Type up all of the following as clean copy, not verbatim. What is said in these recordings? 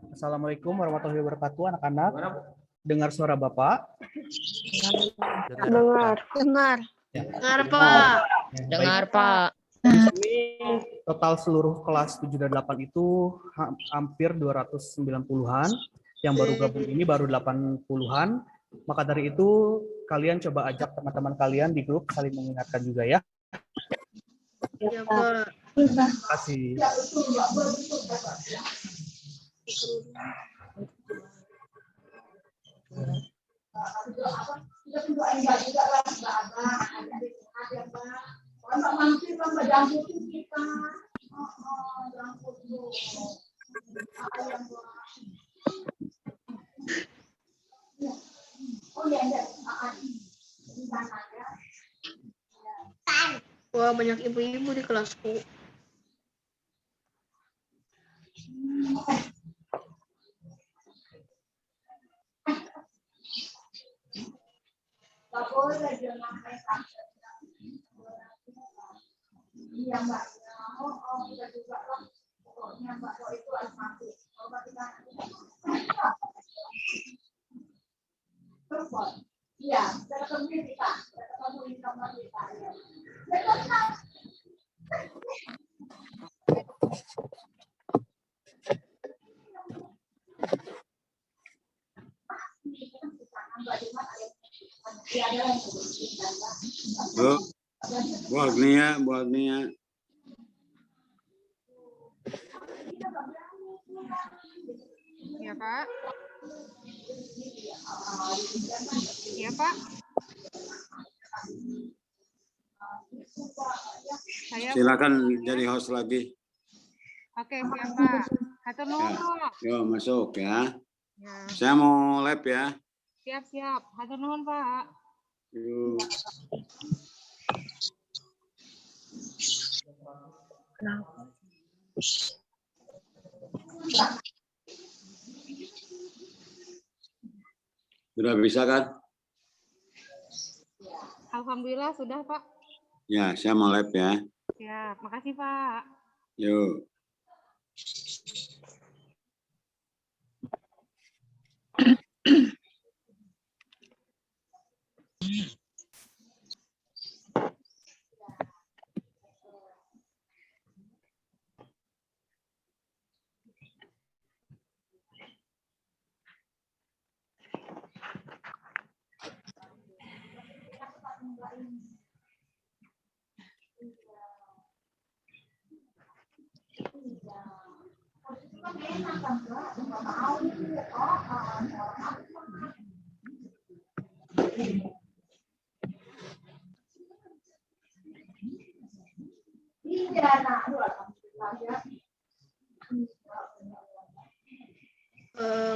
Assalamualaikum warahmatullahi wabarakatuh, anak-anak. Dengar suara Bapak? Dengar. Dengar. Ya. Dengar, Pak. Dengar, Pak. Di sini total seluruh kelas 7 dan 8 itu hampir 290-an. Yang baru gabung ini baru 80-an. Maka dari itu kalian coba ajak teman-teman kalian di grup saling mengingatkan juga ya. Ya, Pak. Terima kasih. Wah, banyak ibu-ibu di kelasku. Bu Agnia. Ya, Pak. Ya, Pak. Silakan jadi host lagi. Oke, siap, Pak. Hatur nuhun, Pak. Yuk masuk ya. Ya. Saya mau lab ya. Siap. Hatur nuhun, Pak. Yuk. Sudah bisa kan? Alhamdulillah sudah, Pak. Ya, saya mau lab ya. Siap. Makasih, Pak. Yuk.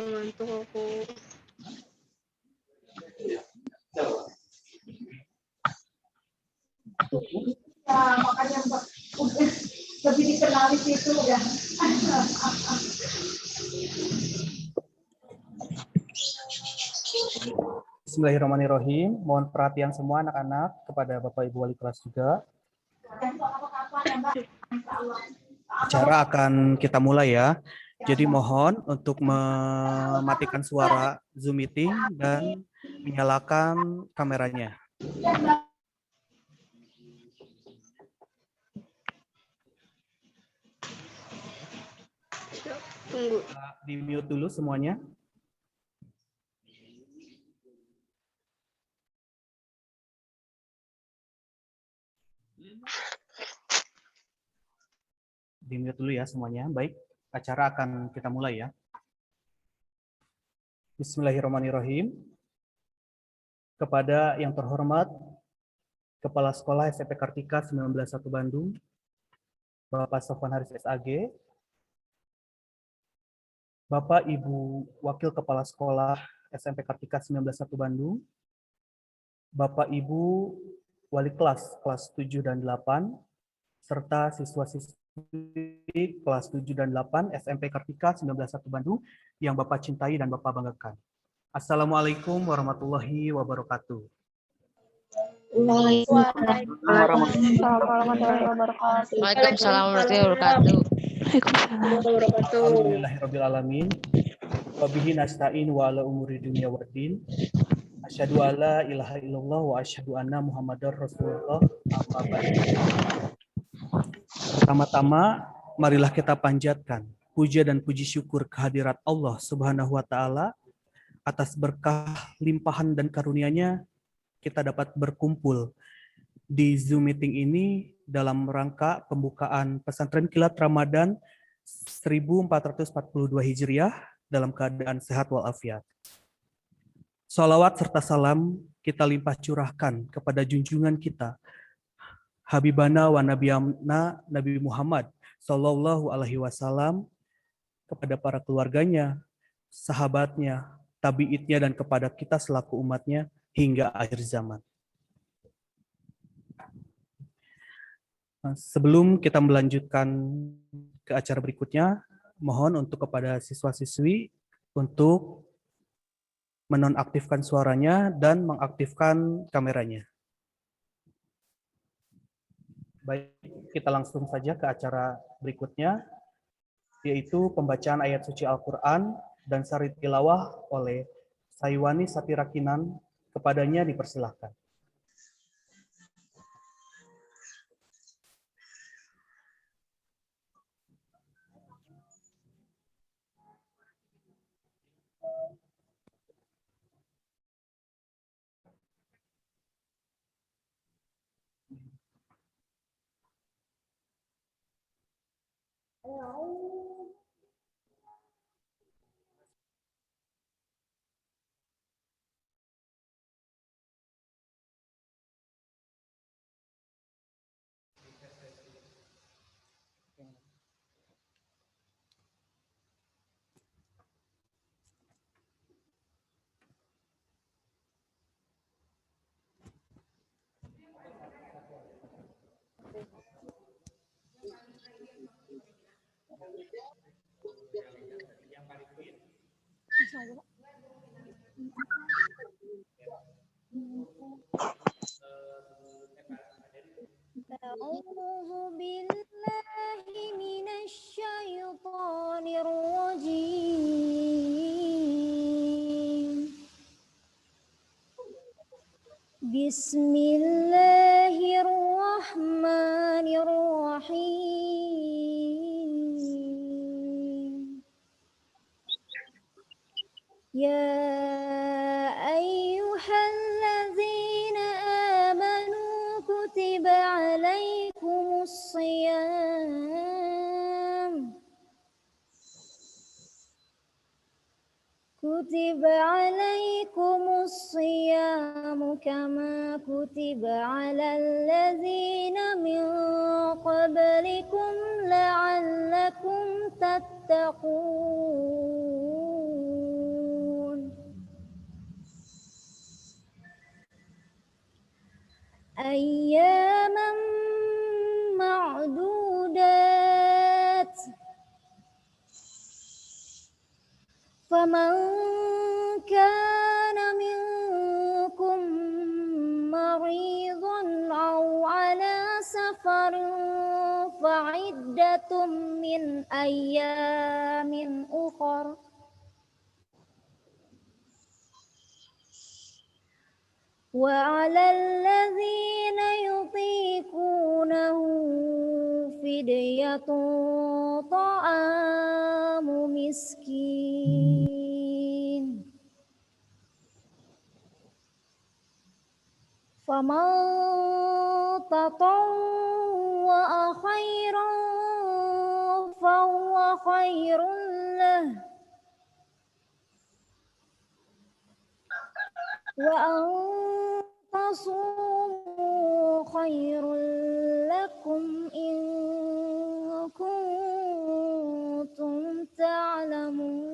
Ngantuk aku. Ya, makanya lebih dikenal di situ ya. Bismillahirrahmanirrahim. Mohon perhatian semua anak-anak kepada Bapak Ibu Wali kelas juga. Acara akan kita mulai ya. Jadi mohon untuk mematikan suara Zoom meeting dan menyalakan kameranya. Tunggu. Di mute dulu semuanya. Di mute dulu ya semuanya. Baik, acara akan kita mulai ya. Bismillahirrahmanirrahim. Kepada yang terhormat Kepala Sekolah SMP Kartika 191 Bandung, Bapak Sofwan Haris SAG, Bapak Ibu Wakil Kepala Sekolah SMP Kartika 191 Bandung, Bapak Ibu Wali kelas 7 dan 8, serta siswa-siswi kelas 7 dan 8 SMP Kartika 191 Bandung yang Bapak cintai dan Bapak banggakan. Assalamualaikum warahmatullahi wabarakatuh. warahmatullahi wabarakatuh. Waalaikumsalam warahmatullahi wabarakatuh. Wabarakatuh. Alhamdulillahirrabbilalamin. Wabihi nasta'in wa ala umuri dunya waddin. Asyhadu alla ilaha illallah wa asyhadu anna Muhammadar Rasulullah. Amma ba'du. Pertama-tama, marilah kita panjatkan puja dan puji syukur kehadirat Allah Subhanahu wa taala atas berkah limpahan dan karunia-Nya kita dapat berkumpul di Zoom meeting ini dalam rangka pembukaan pesantren kilat Ramadan 1442 Hijriah dalam keadaan sehat walafiat. Salawat serta salam kita limpah curahkan kepada junjungan kita, Habibana wa Nabiyana Nabi Muhammad Sallallahu Alaihi Wasallam, kepada para keluarganya, sahabatnya, tabi'itnya, dan kepada kita selaku umatnya hingga akhir zaman. Sebelum kita melanjutkan ke acara berikutnya, mohon untuk kepada siswa-siswi untuk menonaktifkan suaranya dan mengaktifkan kameranya. Baik, kita langsung saja ke acara berikutnya, yaitu pembacaan ayat suci Al-Quran dan sari tilawah oleh Saiwani Sapirakinan. Kepadanya dipersilahkan. A'udzu billahi minasyaitonir rajim. Bismillahirrahmanirrahim. Ya ayyuhalladzina amanu kutiba alaikumus shiyam. Kutiba alaikumus shiyamu kama kutiba alal ladzina min qablikum la'allakum tattaqun. Ayyaman ma'dudat. Faman kana minkum maridan aw ala safarin fa'iddatum min ayyamin ukhra. Wa 'alal ladzina yutiqunahu fidyatun ta'amu miskin. Faman tatawwa'a khairan fahuwa khairun lah. Wa an tasumu khairul lakum in kuntum ta'lamun.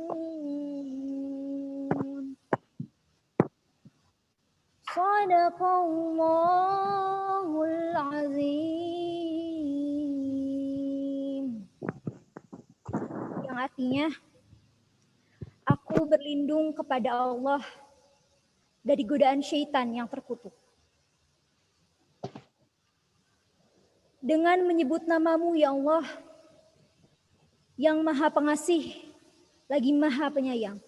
Shadaqallahul azim. Yang artinya, aku berlindung kepada Allah dari godaan syaitan yang terkutuk. dengan menyebut namamu ya Allah, yang maha pengasih, lagi maha penyayang.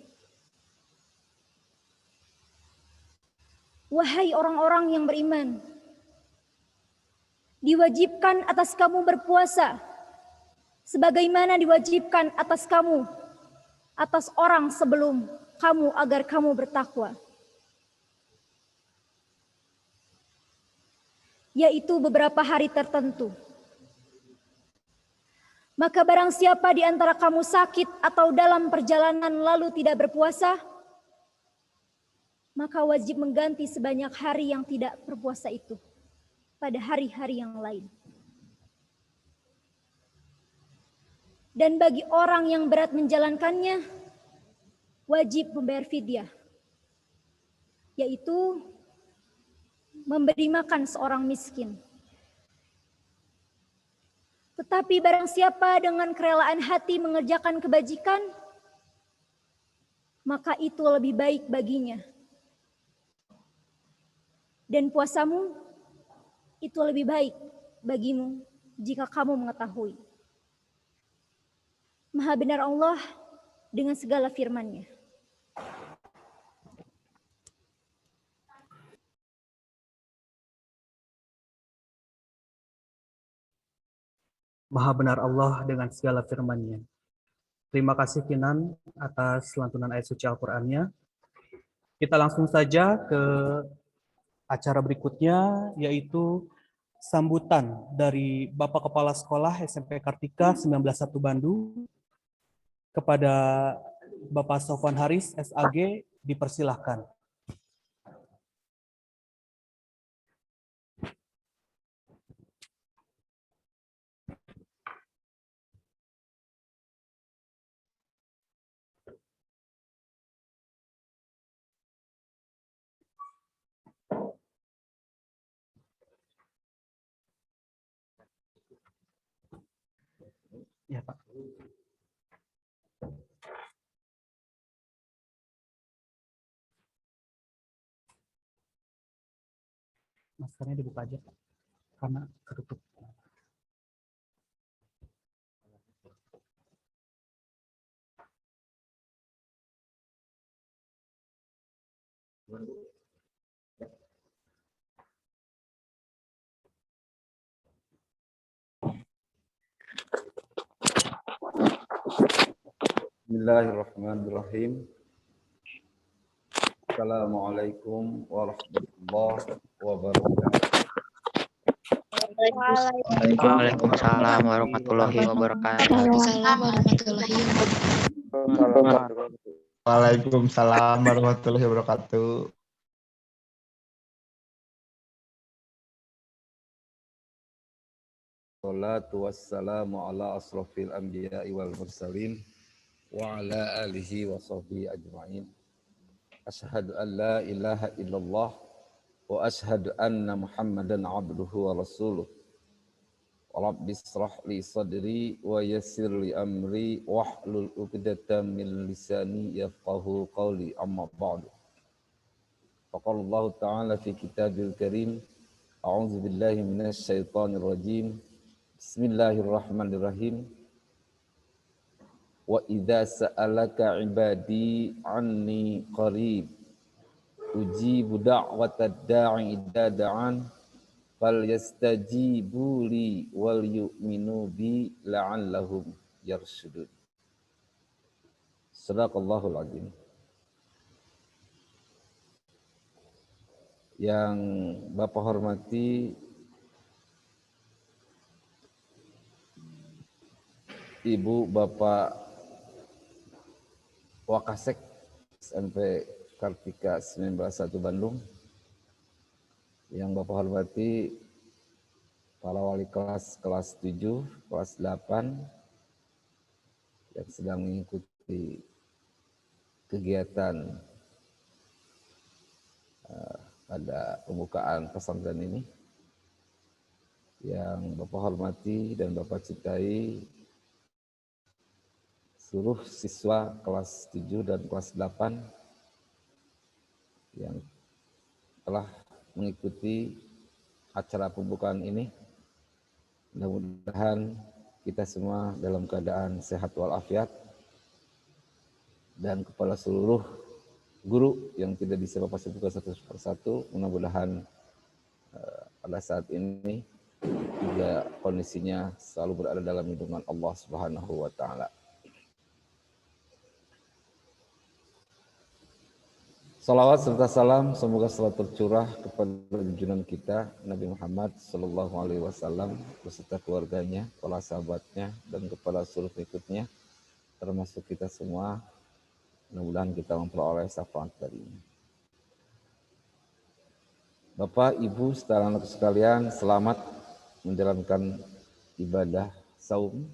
Wahai orang-orang yang beriman, diwajibkan atas kamu berpuasa, sebagaimana diwajibkan atas kamu, atas orang sebelum kamu agar kamu bertakwa. Yaitu beberapa hari tertentu. Maka barang siapa di antara kamu sakit atau dalam perjalanan lalu tidak berpuasa, maka wajib mengganti sebanyak hari yang tidak berpuasa itu pada hari-hari yang lain. Dan bagi orang yang berat menjalankannya, wajib membayar fidyah, yaitu memberi makan seorang miskin. Tetapi barang siapa dengan kerelaan hati mengerjakan kebajikan, maka itu lebih baik baginya. Dan puasamu itu lebih baik bagimu jika kamu mengetahui. Maha benar Allah dengan segala firman-Nya. Maha benar Allah dengan segala firman-Nya. Terima kasih Kinan atas lantunan ayat suci Al-Qur'annya. Kita langsung saja ke acara berikutnya, yaitu sambutan dari Bapak Kepala Sekolah SMP Kartika 191 Bandung kepada Bapak Sofwan Haris SAG, dipersilahkan. Ya, Pak. Maskernya dibuka aja, Pak, karena ketutup. Bismillahirrahmanirrahim. Assalamualaikum warahmatullahi wabarakatuh. Waalaikumsalam warahmatullahi wabarakatuh. Waalaikumsalam warahmatullahi wabarakatuh. Waalaikumsalam warahmatullahi wabarakatuh. Salatu wassalamu ala asrafil anbiya'i wal mursalin wa ala alihi wa sahbihi ajma'in. Ashhadu an la ilaha illallah wa ashhadu anna Muhammadan abduhu wa rasuluh. Rabbi israh li sadri wa yassir li amri wahlul 'uqdatam min lisani yafqahu qawli, amma ba'du. Faqala Allah ta'ala fi kitabil karim, a'udzu billahi minasy syaithanir rajim. Bismillahirrahmanirrahim. Wa idza sa'alaka 'ibadi 'anni qarib ujibu da'watad da'i idza da'an fal yastajibu li wal yu'minu bi la'allahum yarshudun. Shadaqallahul azim. Yang Bapak hormati Ibu Bapak Wakasek SMP Kartika 191 Bandung, yang Bapak hormati para wali kelas 7, kelas 8 yang sedang mengikuti kegiatan pada pembukaan pesantren ini, yang Bapak hormati dan Bapak cintai seluruh siswa kelas 7 dan kelas 8 yang telah mengikuti acara pembukaan ini. Mudah-mudahan kita semua dalam keadaan sehat walafiat, dan kepada seluruh guru yang tidak bisa Bapak sebutkan satu persatu, mudah-mudahan pada saat ini juga kondisinya selalu berada dalam lindungan Allah Subhanahu wa taala. Salawat serta salam semoga selalu tercurah kepada junjungan kita Nabi Muhammad Sallallahu Alaihi Wasallam beserta keluarganya, para sahabatnya, dan kepada seluruh pengikutnya, termasuk kita semua. Mudah-mudahan kita memperoleh syafaat darinya. Bapak, Ibu, saudara anak sekalian, selamat menjalankan ibadah saum.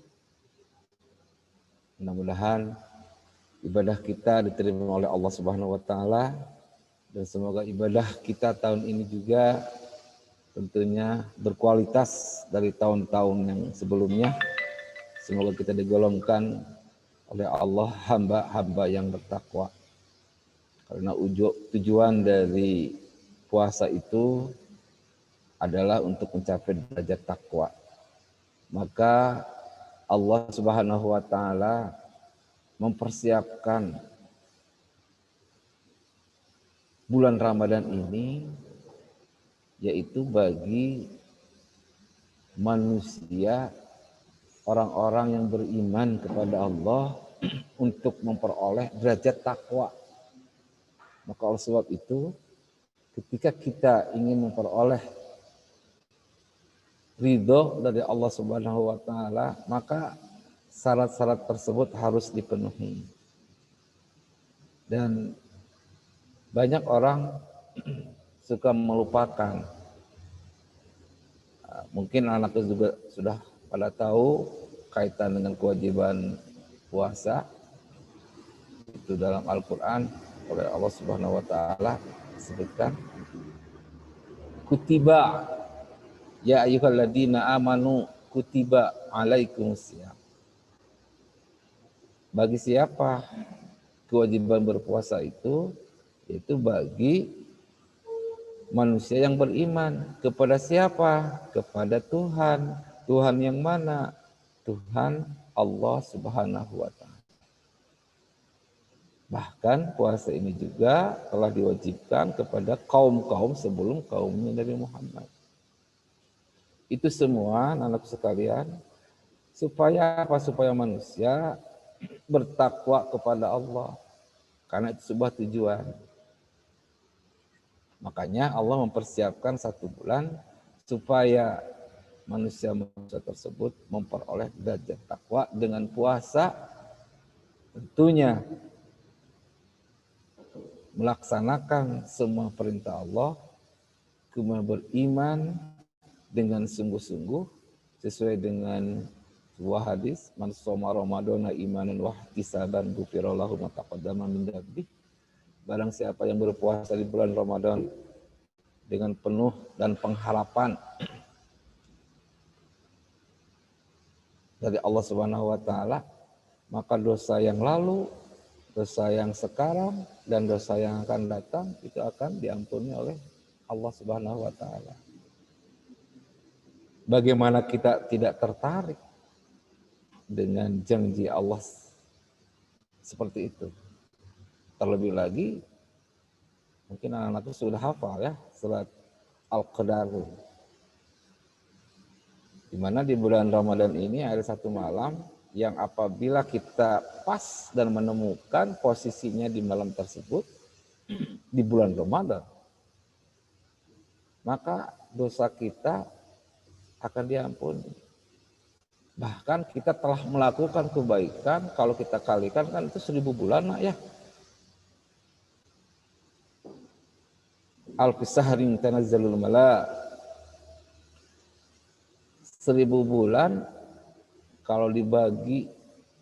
Mudah-mudahan ibadah kita diterima oleh Allah Subhanahu wa taala, dan semoga ibadah kita tahun ini juga tentunya berkualitas dari tahun-tahun yang sebelumnya. Semoga kita digolongkan oleh Allah hamba-hamba yang bertakwa. Karena tujuan dari puasa itu adalah untuk mencapai derajat takwa. Maka Allah Subhanahu wa taala mempersiapkan bulan Ramadan ini yaitu bagi manusia, orang-orang yang beriman kepada Allah untuk memperoleh derajat takwa. Maka oleh sebab itu, ketika kita ingin memperoleh ridho dari Allah Subhanahu wa taala, maka syarat-syarat tersebut harus dipenuhi. Dan banyak orang suka melupakan. Mungkin anak juga sudah pada tahu kaitan dengan kewajiban puasa. Itu dalam Al-Quran oleh Allah Subhanahu wa taala disebutkan, kutiba ya ayyuhalladzina amanu kutiba alaikumusiyam. Bagi siapa kewajiban berpuasa itu? Yaitu bagi manusia yang beriman. Kepada siapa? Kepada Tuhan. Tuhan yang mana? Tuhan Allah Subhanahu wa taala. Bahkan puasa ini juga telah diwajibkan kepada kaum-kaum sebelum kaumnya Nabi Muhammad. Itu semua anak sekalian supaya apa? Supaya manusia bertakwa kepada Allah, karena itu sebuah tujuan. Makanya Allah mempersiapkan 1 bulan supaya manusia tersebut memperoleh derajat takwa dengan puasa, tentunya melaksanakan semua perintah Allah, kemudian beriman dengan sungguh-sungguh sesuai dengan sebuah hadis, man shoma ramadhana imanan wa ihtisaban ghufira lahu ma taqaddama min dzambi. Barang siapa yang berpuasa di bulan Ramadan dengan penuh dan pengharapan dari Allah Subhanahu wa taala, maka dosa yang lalu, dosa yang sekarang, dan dosa yang akan datang itu akan diampuni oleh Allah Subhanahu wa taala. Bagaimana kita tidak tertarik dengan janji Allah seperti itu? Terlebih lagi, mungkin anak-anak sudah hafal ya surat Al-Qadar, di mana di bulan Ramadan ini ada 1 malam yang apabila kita pas dan menemukan posisinya di malam tersebut di bulan Ramadan, maka dosa kita akan diampuni. Bahkan kita telah melakukan kebaikan, kalau kita kalikan kan itu 1000 bulan ya. Al-Qisahrin tanazzalul mala. 1000 bulan kalau dibagi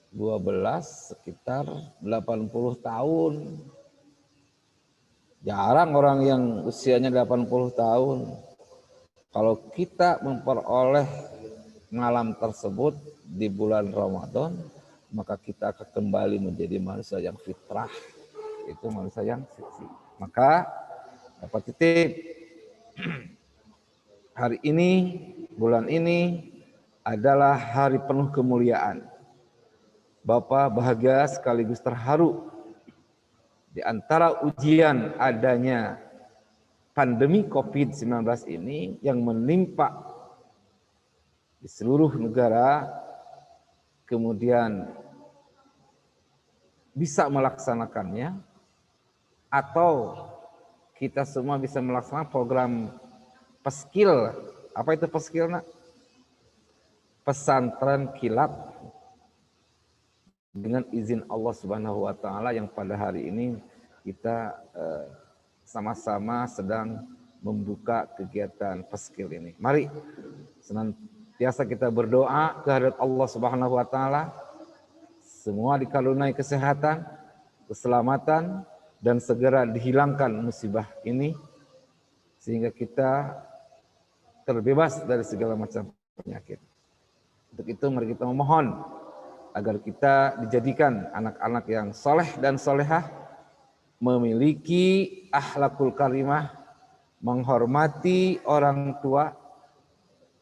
12 sekitar 80 tahun. Jarang orang yang usianya 80 tahun. Kalau kita memperoleh malam tersebut di bulan Ramadan, maka kita akan kembali menjadi manusia yang fitrah, itu manusia yang suci. Maka dapat titip hari ini, bulan ini, adalah hari penuh kemuliaan. Bapak bahagia sekaligus terharu di antara ujian adanya pandemi COVID-19 ini yang menimpa di seluruh negara, kemudian bisa melaksanakannya, atau kita semua bisa melaksanakan program Peskil. Apa itu Peskil, Nak? Pesantren kilat dengan izin Allah Subhanahu wa taala, yang pada hari ini kita sama-sama sedang membuka kegiatan Peskil ini. Mari senantiasa kita berdoa kehadirat Allah Subhanahu wa taala, semua dikaruniai kesehatan, keselamatan, dan segera dihilangkan musibah ini sehingga kita terbebas dari segala macam penyakit. Untuk itu mari kita memohon agar kita dijadikan anak-anak yang soleh dan solehah, memiliki akhlakul karimah, menghormati orang tua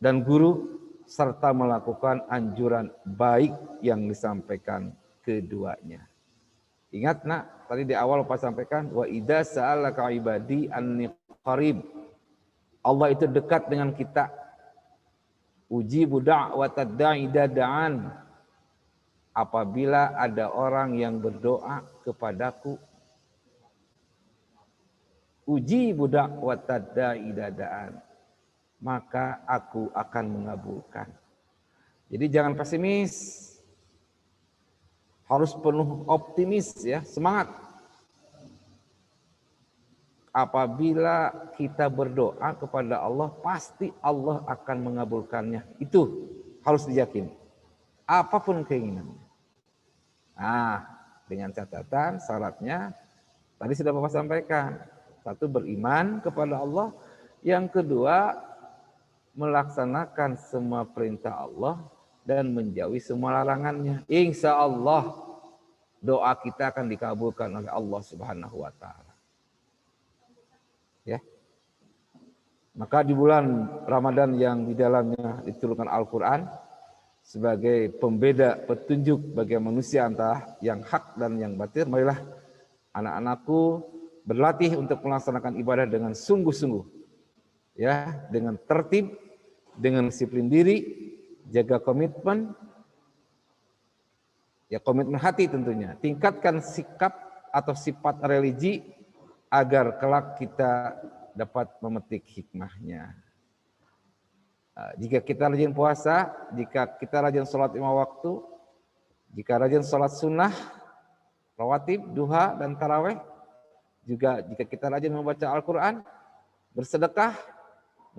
dan guru, serta melakukan anjuran baik yang disampaikan keduanya. Ingat, Nak, tadi di awal Pak sampaikan, wa idza sa'alaka ibadi anni qarib. Allah itu dekat dengan kita. Ujibu da'watad da'i idza da'an. Apabila ada orang yang berdoa kepadaku, ujibu da'watad da'i idza da'an, maka aku akan mengabulkan. Jadi jangan pesimis. Harus penuh optimis ya, semangat. Apabila kita berdoa kepada Allah, pasti Allah akan mengabulkannya. Itu harus diyakini. Apapun keinginannya. Nah, dengan catatan syaratnya tadi sudah Bapak sampaikan. Satu, beriman kepada Allah. Yang kedua, melaksanakan semua perintah Allah dan menjauhi semua larangannya. Insya Allah doa kita akan dikabulkan oleh Allah Subhanahu wa taala. Ya. Maka di bulan Ramadan yang di dalamnya diturunkan Al-Qur'an sebagai pembeda petunjuk bagi manusia antara yang hak dan yang batil, marilah anak-anakku berlatih untuk melaksanakan ibadah dengan sungguh-sungguh. Ya, dengan tertib, dengan disiplin diri, jaga komitmen, ya komitmen hati tentunya. Tingkatkan sikap atau sifat religi agar kelak kita dapat memetik hikmahnya. Jika kita rajin puasa, jika kita rajin sholat 5 waktu, jika rajin sholat sunnah, rawatib, duha, dan taraweh, juga jika kita rajin membaca Al-Quran, bersedekah,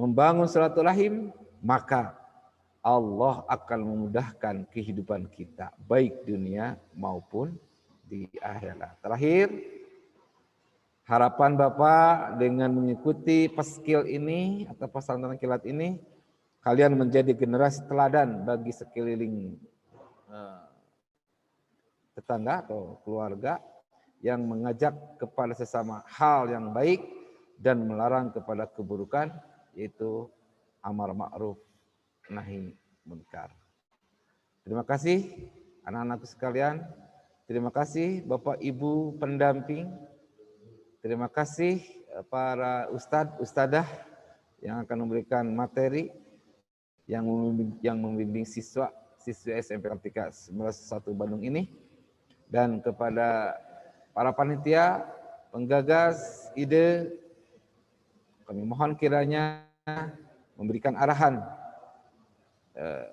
membangun silaturahim, maka Allah akan memudahkan kehidupan kita, baik dunia maupun di akhirat. Terakhir, harapan Bapak dengan mengikuti Peskil ini atau pesantren kilat ini, kalian menjadi generasi teladan bagi sekeliling tetangga atau keluarga yang mengajak kepada sesama hal yang baik dan melarang kepada keburukan, yaitu amar ma'ruf nahi munkar. Terima kasih anak-anakku sekalian. Terima kasih Bapak Ibu pendamping. Terima kasih para ustadz, ustadzah yang akan memberikan materi, yang membimbing siswa SMP Kartika 19 Bandung ini, dan kepada para panitia, penggagas ide, kami mohon kiranya memberikan arahan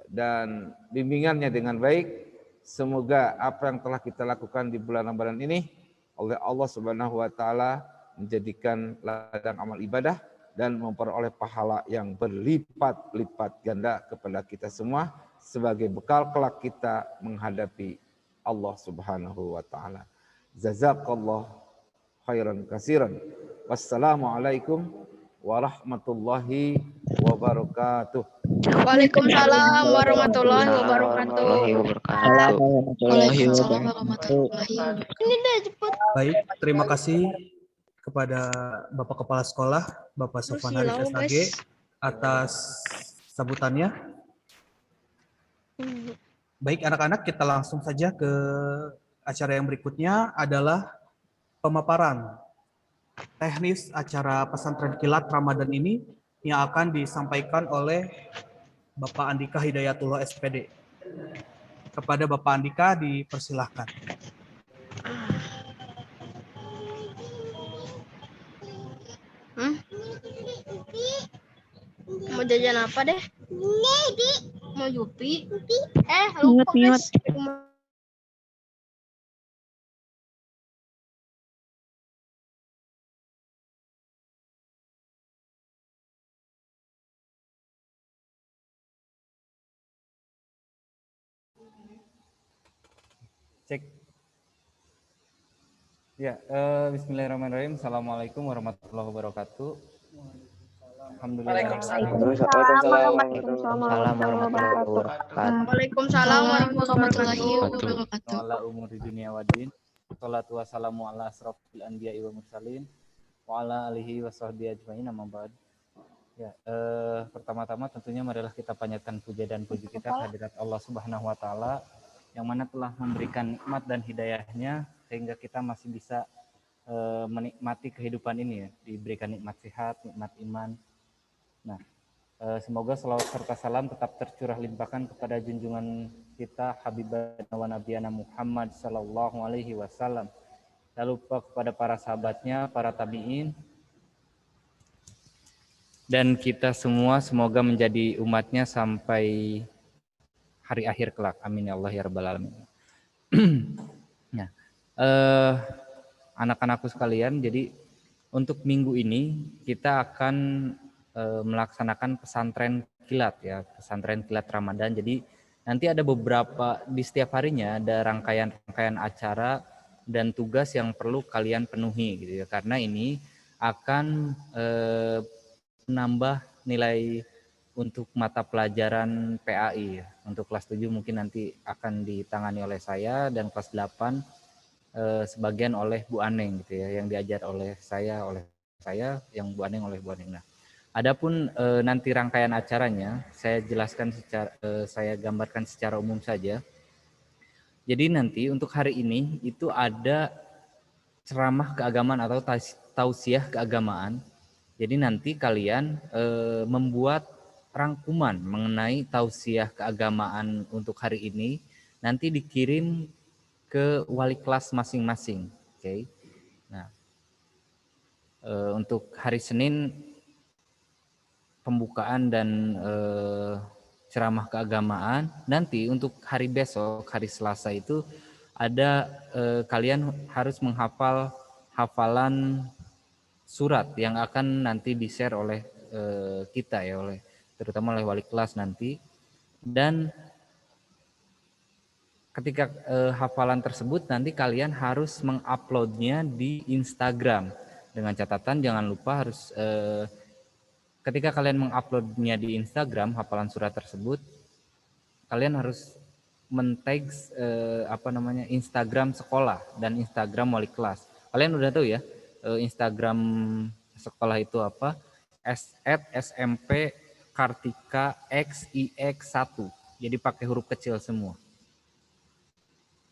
dan bimbingannya dengan baik. Semoga apa yang telah kita lakukan di bulan Ramadan ini oleh Allah Subhanahu wa taala menjadikan ladang amal ibadah dan memperoleh pahala yang berlipat-lipat ganda kepada kita semua sebagai bekal kelak kita menghadapi Allah Subhanahu wa taala. Jazakallah khairan katsiran. Wassalamualaikum warahmatullahi wabarakatuh. Waalaikumsalam warahmatullahi wabarakatuh. Waalaikumsalam warahmatullahi wabarakatuh. Baik, terima kasih kepada Bapak Kepala Sekolah, Bapak Sofwan Haris SAG atas sambutannya. Baik anak-anak, kita langsung saja ke acara yang berikutnya adalah pemaparan teknis acara pesantren kilat Ramadan ini yang akan disampaikan oleh Bapak Andika Hidayatullah SPD. Kepada Bapak Andika dipersilahkan. Mau jajan apa deh? Mau Yupi? Lupa guys. Cek. Ya, bismillahirrahmanirrahim. Assalamualaikum warahmatullahi wabarakatuh. Alhamdulillah. Waalaikumsalam warahmatullahi wabarakatuh. Ala umuri dunia wadin. Salatu wassalamu ala asrofil anbiya'i wa mursalin. Wa ala alihi wa sahbihi ajma'in amma ba'd. Ya, pertama-tama tentunya marilah kita panjatkan puja dan puji kita kehadirat Allah Subhanahu wa taala yang mana telah memberikan nikmat dan hidayahnya sehingga kita masih bisa menikmati kehidupan ini ya, diberikan nikmat sehat, nikmat iman. Nah, semoga salawat serta salam tetap tercurah limpahkan kepada junjungan kita Habibana wa Nabiyana Muhammad sallallahu alaihi wasallam. Lalu kepada para sahabatnya, para tabi'in, dan kita semua semoga menjadi umatnya sampai hari akhir kelak. Amin ya Allah ya rabbal alamin. Nah, anak-anakku sekalian, jadi untuk minggu ini kita akan melaksanakan pesantren kilat ya, pesantren kilat Ramadan. Jadi nanti ada beberapa di setiap harinya ada rangkaian acara dan tugas yang perlu kalian penuhi gitu ya. Karena ini akan menambah nilai untuk mata pelajaran PAI ya. Untuk kelas 7 mungkin nanti akan ditangani oleh saya dan kelas 8 sebagian oleh Bu Aneng gitu ya, yang diajar oleh saya yang Bu Aneng oleh Bu Aneng. Nah, adapun nanti rangkaian acaranya saya gambarkan secara umum saja. Jadi nanti untuk hari ini itu ada ceramah keagamaan atau tausiah keagamaan. Jadi nanti kalian membuat rangkuman mengenai tausiah keagamaan untuk hari ini, nanti dikirim ke wali kelas masing-masing. Oke. Nah, untuk hari Senin pembukaan dan ceramah keagamaan. Nanti untuk hari besok, hari Selasa itu ada kalian harus menghafal hafalan surat yang akan nanti di-share oleh kita ya, terutama oleh wali kelas nanti. Dan ketika hafalan tersebut nanti kalian harus menguploadnya di Instagram. Dengan catatan jangan lupa harus ketika kalian menguploadnya di Instagram hafalan surat tersebut, kalian harus men-tag Instagram sekolah dan Instagram wali kelas. Kalian udah tahu ya Instagram sekolah itu apa? @SMP Kartika XIX1. Jadi pakai huruf kecil semua.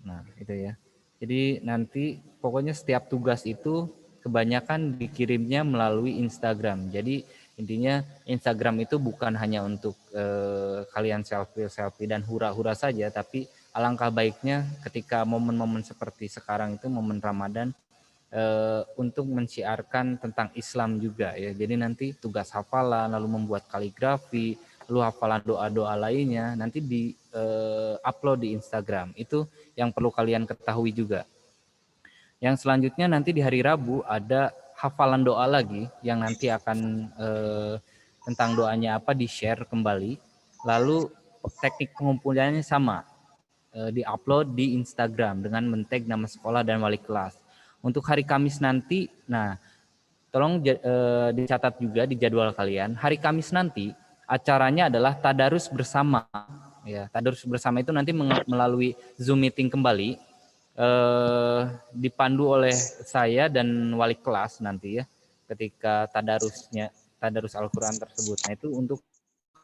Nah, itu ya. Jadi nanti pokoknya setiap tugas itu kebanyakan dikirimnya melalui Instagram. Jadi intinya Instagram itu bukan hanya untuk kalian selfie dan hura-hura saja, tapi alangkah baiknya ketika momen-momen seperti sekarang itu momen Ramadan untuk mensiarkan tentang Islam juga ya. Jadi nanti tugas hafalan, lalu membuat kaligrafi, lalu hafalan doa-doa lainnya nanti di upload di Instagram. Itu yang perlu kalian ketahui juga. Yang selanjutnya nanti di hari Rabu ada hafalan doa lagi yang nanti akan tentang doanya apa di-share kembali. Lalu teknik pengumpulannya sama, di-upload di Instagram dengan men-tag nama sekolah dan wali kelas. Untuk hari Kamis nanti, nah tolong dicatat juga di jadwal kalian. Hari Kamis nanti acaranya adalah tadarus bersama. Ya, tadarus bersama itu nanti melalui Zoom meeting kembali, dipandu oleh saya dan wali kelas nanti ya, ketika tadarus Al-Quran tersebut. Nah itu untuk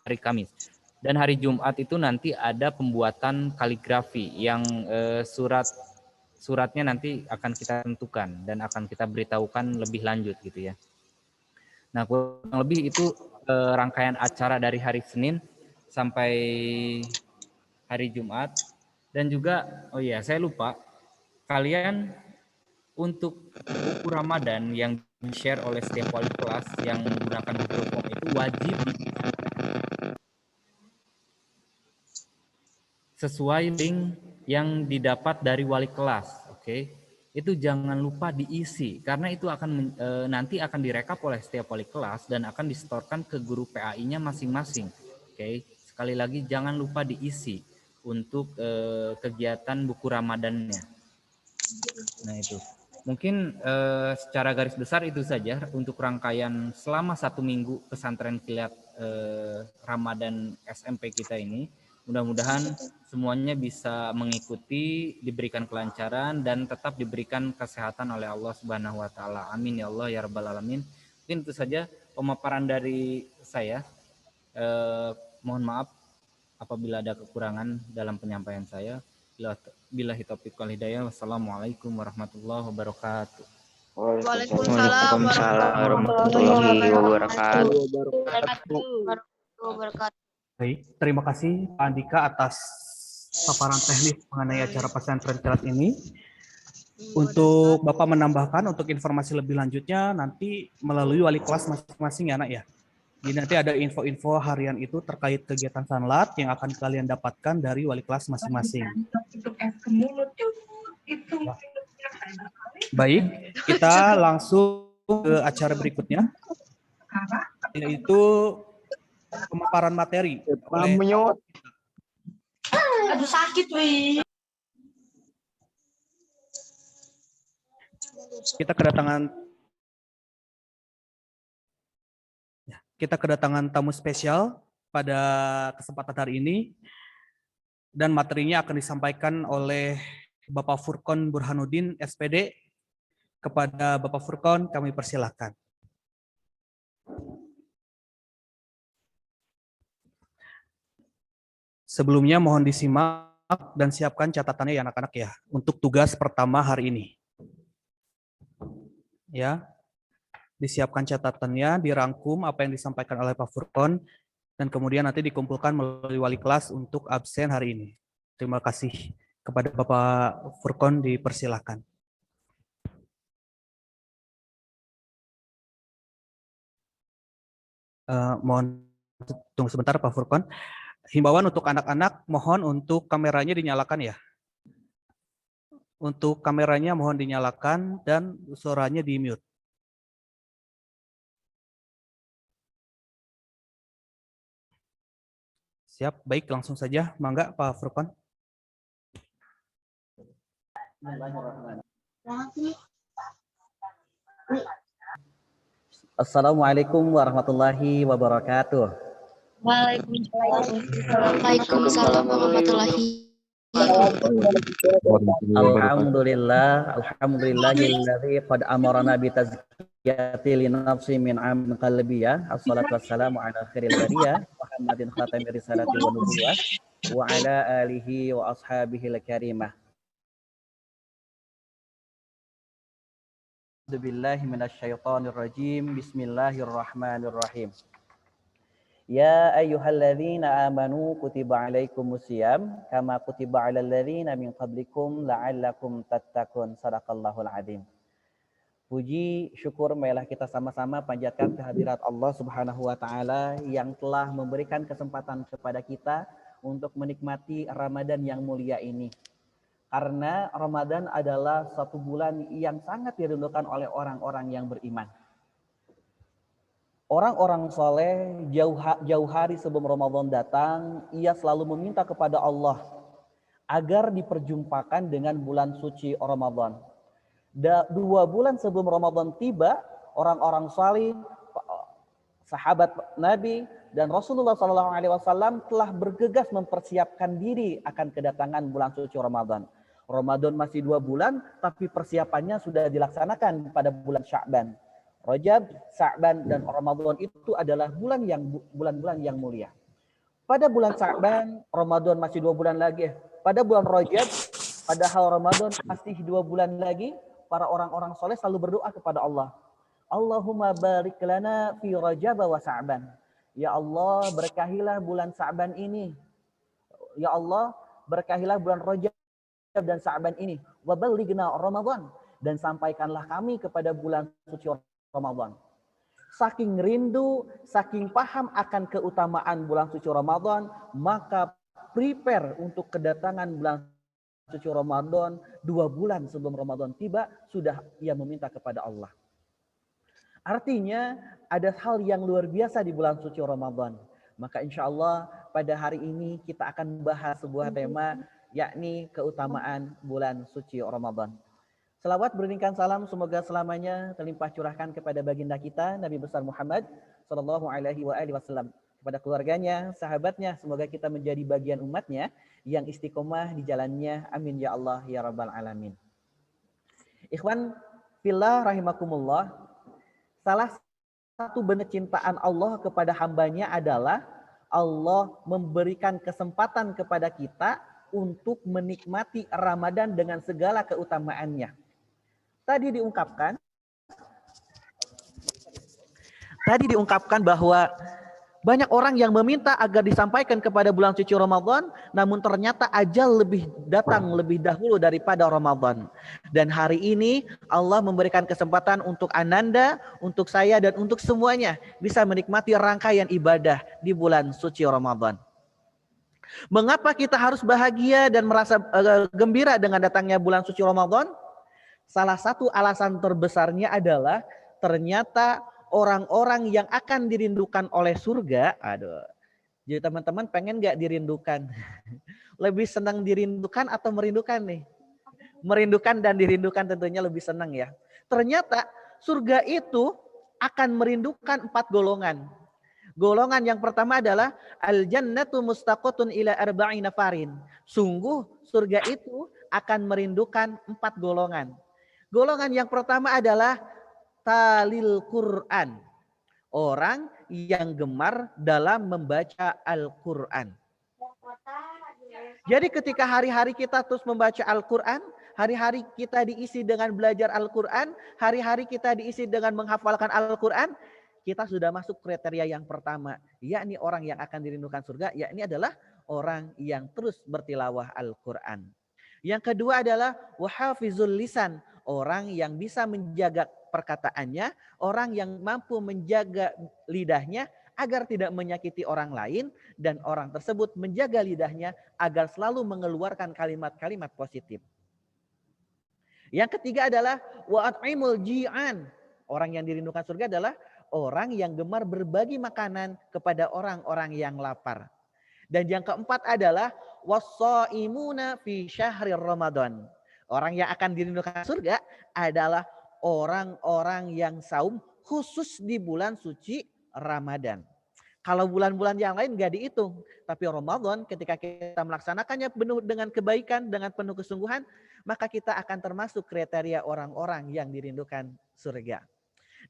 hari Kamis. Dan hari Jumat itu nanti ada pembuatan kaligrafi yang suratnya nanti akan kita tentukan dan akan kita beritahukan lebih lanjut gitu ya. Nah, kurang lebih itu rangkaian acara dari hari Senin sampai hari Jumat. Dan juga, oh iya, saya lupa, kalian untuk buku Ramadan yang di-share oleh setiap wali kelas yang menggunakan Google Form itu wajib sesuai link yang didapat dari wali kelas, oke? Itu jangan lupa diisi karena itu akan nanti akan direkap oleh setiap wali kelas dan akan disetorkan ke guru PAI-nya masing-masing, oke? Sekali lagi jangan lupa diisi untuk kegiatan buku Ramadannya. Nah itu, mungkin secara garis besar itu saja untuk rangkaian selama 1 minggu pesantren kilat Ramadan SMP kita ini. Mudah-mudahan semuanya bisa mengikuti, diberikan kelancaran dan tetap diberikan kesehatan oleh Allah Subhanahu wa taala. Amin ya Allah ya rabbal alamin. Mungkin itu saja pemaparan dari saya. Mohon maaf apabila ada kekurangan dalam penyampaian saya. Billahi taufiq wal hidayah. Wassalamualaikum warahmatullahi wabarakatuh. Waalaikumsalam warahmatullahi wabarakatuh. Baik, terima kasih Pak Andika atas paparan teknis mengenai acara pesantren kilat ini. Untuk Bapak menambahkan untuk informasi lebih lanjutnya nanti melalui wali kelas masing-masing ya, Nak ya. Jadi nanti ada info-info harian itu terkait kegiatan sanlat yang akan kalian dapatkan dari wali kelas masing-masing. Baik, kita langsung ke acara berikutnya, yaitu pemaparan materi. Aduh sakit, wih. Kita kedatangan tamu spesial pada kesempatan hari ini dan materinya akan disampaikan oleh Bapak Furqon Burhanuddin SPD. Kepada Bapak Furqon kami persilahkan. Sebelumnya mohon disimak dan siapkan catatannya ya anak-anak ya untuk tugas pertama hari ini. Ya, disiapkan catatannya, dirangkum apa yang disampaikan oleh Pak Furqon dan kemudian nanti dikumpulkan melalui wali kelas untuk absen hari ini. Terima kasih. Kepada Bapak Furqon dipersilahkan. Mohon tunggu sebentar Pak Furqon. Himbauan untuk anak-anak mohon untuk kameranya dinyalakan ya. Untuk kameranya mohon dinyalakan dan suaranya di-mute. Siap, baik langsung saja. Mangga Pak Furqon. Assalamualaikum warahmatullahi wabarakatuh. Waalaikumsalam warahmatullahi wabarakatuh. Alhamdulillahilladzi qad amarna bi tazkiyati li nafsi min am qalbiyah. Assalatu wassalamu ala khairil bariyah Muhammadin khatamir risalati wa nubuwah wa ala alihi wa ashabihil karimah. A'udzubillahi minasyaitonir rajim. Bismillahirrahmanirrahim. Ya ayyuhalladzina amanu kutiba alaikumusiyam kama kutiba alal ladzina min qablikum la'allakum tattaqun. Shadaqallahul adzim. Puji syukur marilah kita sama-sama panjatkan kehadirat Allah Subhanahu wa taala yang telah memberikan kesempatan kepada kita untuk menikmati Ramadan yang mulia ini. Karena Ramadan adalah satu bulan yang sangat dirindukan oleh orang-orang yang beriman. Orang-orang soleh jauh hari sebelum Ramadan datang, ia selalu meminta kepada Allah agar diperjumpakan dengan bulan suci Ramadan. 2 bulan sebelum Ramadan tiba, orang-orang saleh, sahabat Nabi dan Rasulullah SAW telah bergegas mempersiapkan diri akan kedatangan bulan suci Ramadan. Ramadan masih 2 bulan, tapi persiapannya sudah dilaksanakan pada bulan Sya'ban. Rajab, Sya'ban, dan Ramadan itu adalah bulan-bulan yang mulia. Pada bulan Sa'ban, Ramadan masih 2 bulan lagi. Pada bulan Rajab, padahal Ramadan masih 2 bulan lagi, para orang-orang soleh selalu berdoa kepada Allah. Allahumma barik lana fi Rajab wa Sa'ban. Ya Allah, berkahilah bulan Sa'ban ini. Ya Allah, berkahilah bulan Rajab dan Sa'ban ini. Wa ballighna Ramadan. Dan sampaikanlah kami kepada bulan suci Ramadan. Saking rindu, saking paham akan keutamaan bulan suci Ramadan, maka prepare untuk kedatangan bulan suci Ramadan 2 bulan sebelum Ramadan tiba, sudah ia meminta kepada Allah. Artinya ada hal yang luar biasa di bulan suci Ramadan. Maka insya Allah pada hari ini kita akan bahas sebuah tema, yakni keutamaan bulan suci Ramadan. Selawat beriringkan salam semoga selamanya terlimpah curahkan kepada baginda kita Nabi besar Muhammad sallallahu alaihi wasallam, kepada keluarganya, sahabatnya, semoga kita menjadi bagian umatnya yang istiqomah di jalannya. Amin ya Allah ya rabbal alamin. Ikhwan fillah rahimakumullah, salah satu bentuk cintaan Allah kepada hambanya adalah Allah memberikan kesempatan kepada kita untuk menikmati Ramadan dengan segala keutamaannya. Tadi diungkapkan bahwa banyak orang yang meminta agar disampaikan kepada bulan suci Ramadan, namun ternyata ajal datang lebih dahulu daripada Ramadan. Dan hari ini Allah memberikan kesempatan untuk Ananda, untuk saya, dan untuk semuanya bisa menikmati rangkaian ibadah di bulan suci Ramadan. Mengapa kita harus bahagia dan merasa gembira dengan datangnya bulan suci Ramadan? Salah satu alasan terbesarnya adalah ternyata orang-orang yang akan dirindukan oleh surga, jadi teman-teman pengen nggak dirindukan? Lebih senang dirindukan atau merindukan nih? Merindukan dan dirindukan tentunya lebih senang ya. Ternyata surga itu akan merindukan 4 golongan. Golongan yang pertama adalah al-jannatu mustaqatun ila arba'ina farin. Sungguh surga itu akan merindukan 4 golongan. Golongan yang pertama adalah talil Quran. Orang yang gemar dalam membaca Al-Quran. Jadi ketika hari-hari kita terus membaca Al-Quran, hari-hari kita diisi dengan belajar Al-Quran, hari-hari kita diisi dengan menghafalkan Al-Quran, kita sudah masuk kriteria yang pertama, yakni orang yang akan dirindukan surga, yakni adalah orang yang terus bertilawah Al-Quran. Yang kedua adalah wahafizul lisan, orang yang bisa menjaga perkataannya, orang yang mampu menjaga lidahnya agar tidak menyakiti orang lain, dan orang tersebut menjaga lidahnya agar selalu mengeluarkan kalimat-kalimat positif. Yang ketiga adalah wa'at'imul ji'an, orang yang dirindukan surga adalah orang yang gemar berbagi makanan kepada orang-orang yang lapar. Dan yang keempat adalah was-shaimuna fi syahri Ramadan. Orang yang akan dirindukan surga adalah orang-orang yang saum khusus di bulan suci Ramadan. Kalau bulan-bulan yang lain nggak dihitung, tapi Ramadan ketika kita melaksanakannya penuh dengan kebaikan, dengan penuh kesungguhan, maka kita akan termasuk kriteria orang-orang yang dirindukan surga.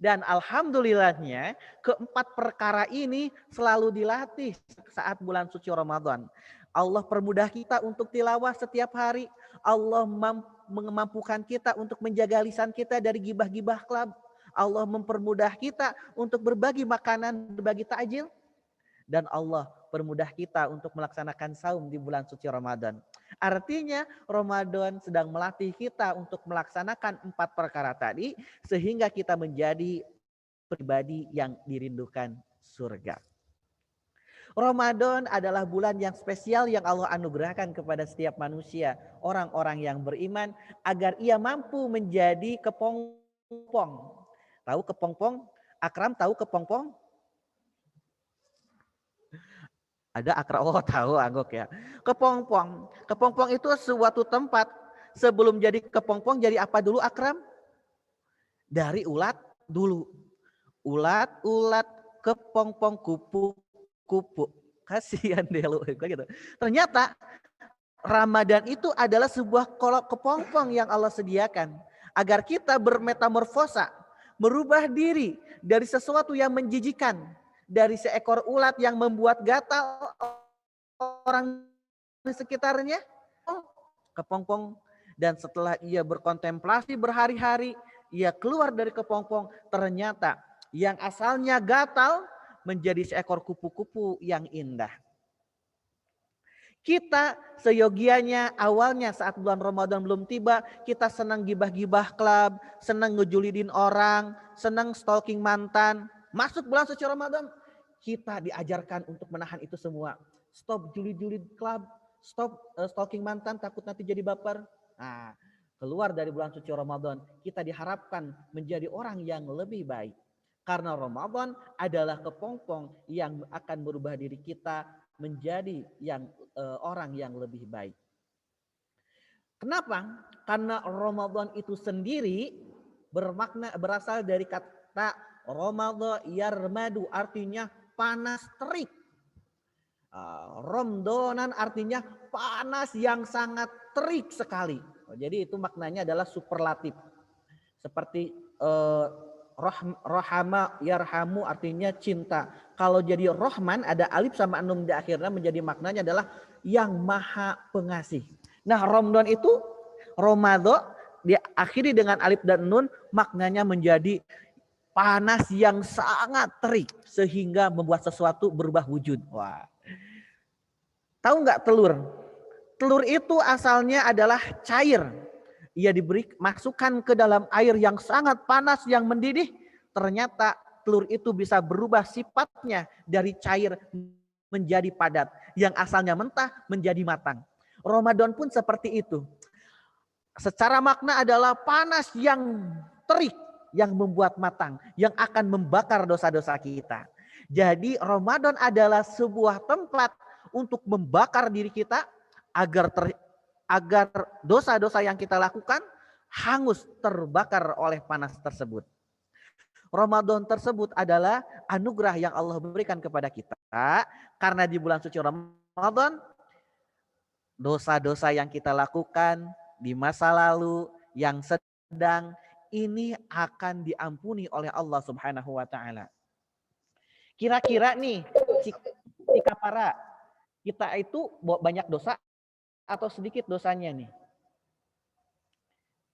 Dan alhamdulillahnya keempat perkara ini selalu dilatih saat bulan suci Ramadan. Allah permudah kita untuk tilawah setiap hari. Allah memampukan kita untuk menjaga lisan kita dari gibah-gibah kelab. Allah mempermudah kita untuk berbagi makanan, berbagi takjil. Dan Allah permudah kita untuk melaksanakan saum di bulan suci Ramadan. Artinya Ramadan sedang melatih kita untuk melaksanakan 4 perkara tadi sehingga kita menjadi pribadi yang dirindukan surga. Ramadan adalah bulan yang spesial yang Allah anugerahkan kepada setiap manusia, orang-orang yang beriman, agar ia mampu menjadi kepompong. Tahu kepompong? Akram tahu kepompong? Ada Akram, oh tahu Anggok ya. Kepompong. Kepompong itu suatu tempat. Sebelum jadi kepompong jadi apa dulu Akram? Dari ulat dulu. Ulat, kepompong, kupu. Kasihan deh lu gitu. Ternyata Ramadan itu adalah sebuah kepompong yang Allah sediakan agar kita bermetamorfosa, merubah diri dari sesuatu yang menjijikan, dari seekor ulat yang membuat gatal, orang di sekitarnya kepompong, dan setelah ia berkontemplasi berhari-hari, ia keluar dari kepompong, ternyata yang asalnya gatal menjadi seekor kupu-kupu yang indah. Kita seyogianya awalnya saat bulan Ramadan belum tiba, kita senang gibah-gibah klub, senang ngejulidin orang, senang stalking mantan. Masuk bulan suci Ramadan, kita diajarkan untuk menahan itu semua. Stop julid-julid klub, stop stalking mantan, takut nanti jadi baper. Nah, keluar dari bulan suci Ramadan, kita diharapkan menjadi orang yang lebih baik. Karena Ramadan adalah kepompong yang akan merubah diri kita menjadi orang yang lebih baik. Kenapa? Karena Ramadan itu sendiri berasal dari kata Ramadan yarmadu, artinya panas terik. Romdonan artinya panas yang sangat terik sekali. Jadi itu maknanya adalah superlatif. Seperti rohama yarhamu artinya cinta. Kalau jadi rohman ada alif sama nun di akhirnya, menjadi maknanya adalah yang maha pengasih. Nah, Ramadan itu Ramadan diakhiri dengan alif dan nun, maknanya menjadi panas yang sangat terik sehingga membuat sesuatu berubah wujud. Wah. Tahu nggak telur? Telur itu asalnya adalah cair. Ia diberi masukkan ke dalam air yang sangat panas yang mendidih. Ternyata telur itu bisa berubah sifatnya dari cair menjadi padat. Yang asalnya mentah menjadi matang. Ramadan pun seperti itu. Secara makna adalah panas yang terik yang membuat matang. Yang akan membakar dosa-dosa kita. Jadi Ramadan adalah sebuah tempat untuk membakar diri kita agar dosa-dosa yang kita lakukan hangus terbakar oleh panas tersebut. Ramadan tersebut adalah anugerah yang Allah berikan kepada kita karena di bulan suci Ramadan dosa-dosa yang kita lakukan di masa lalu yang sedang ini akan diampuni oleh Allah Subhanahu wa taala. Kira-kira nih Cikapara, kita itu banyak dosa atau sedikit dosanya nih?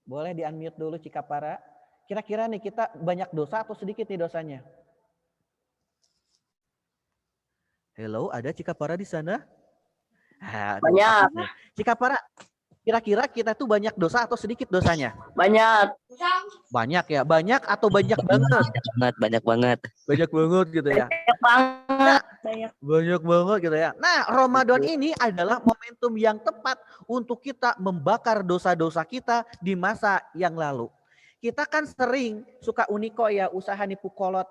Boleh di-unmute dulu Cikapara. Kira-kira nih kita banyak dosa atau sedikit nih dosanya? Hello, ada Cikapara di sana? Banyak. Cikapara, kira-kira kita tuh banyak dosa atau sedikit dosanya? Banyak. Banyak ya? Banyak atau banyak banget? Banyak banget. Banyak banget gitu ya? Banyak banget gitu ya. Nah, Ramadan ini adalah momentum yang tepat untuk kita membakar dosa-dosa kita di masa yang lalu. Kita kan sering suka uniko ya, usaha nipu kolot.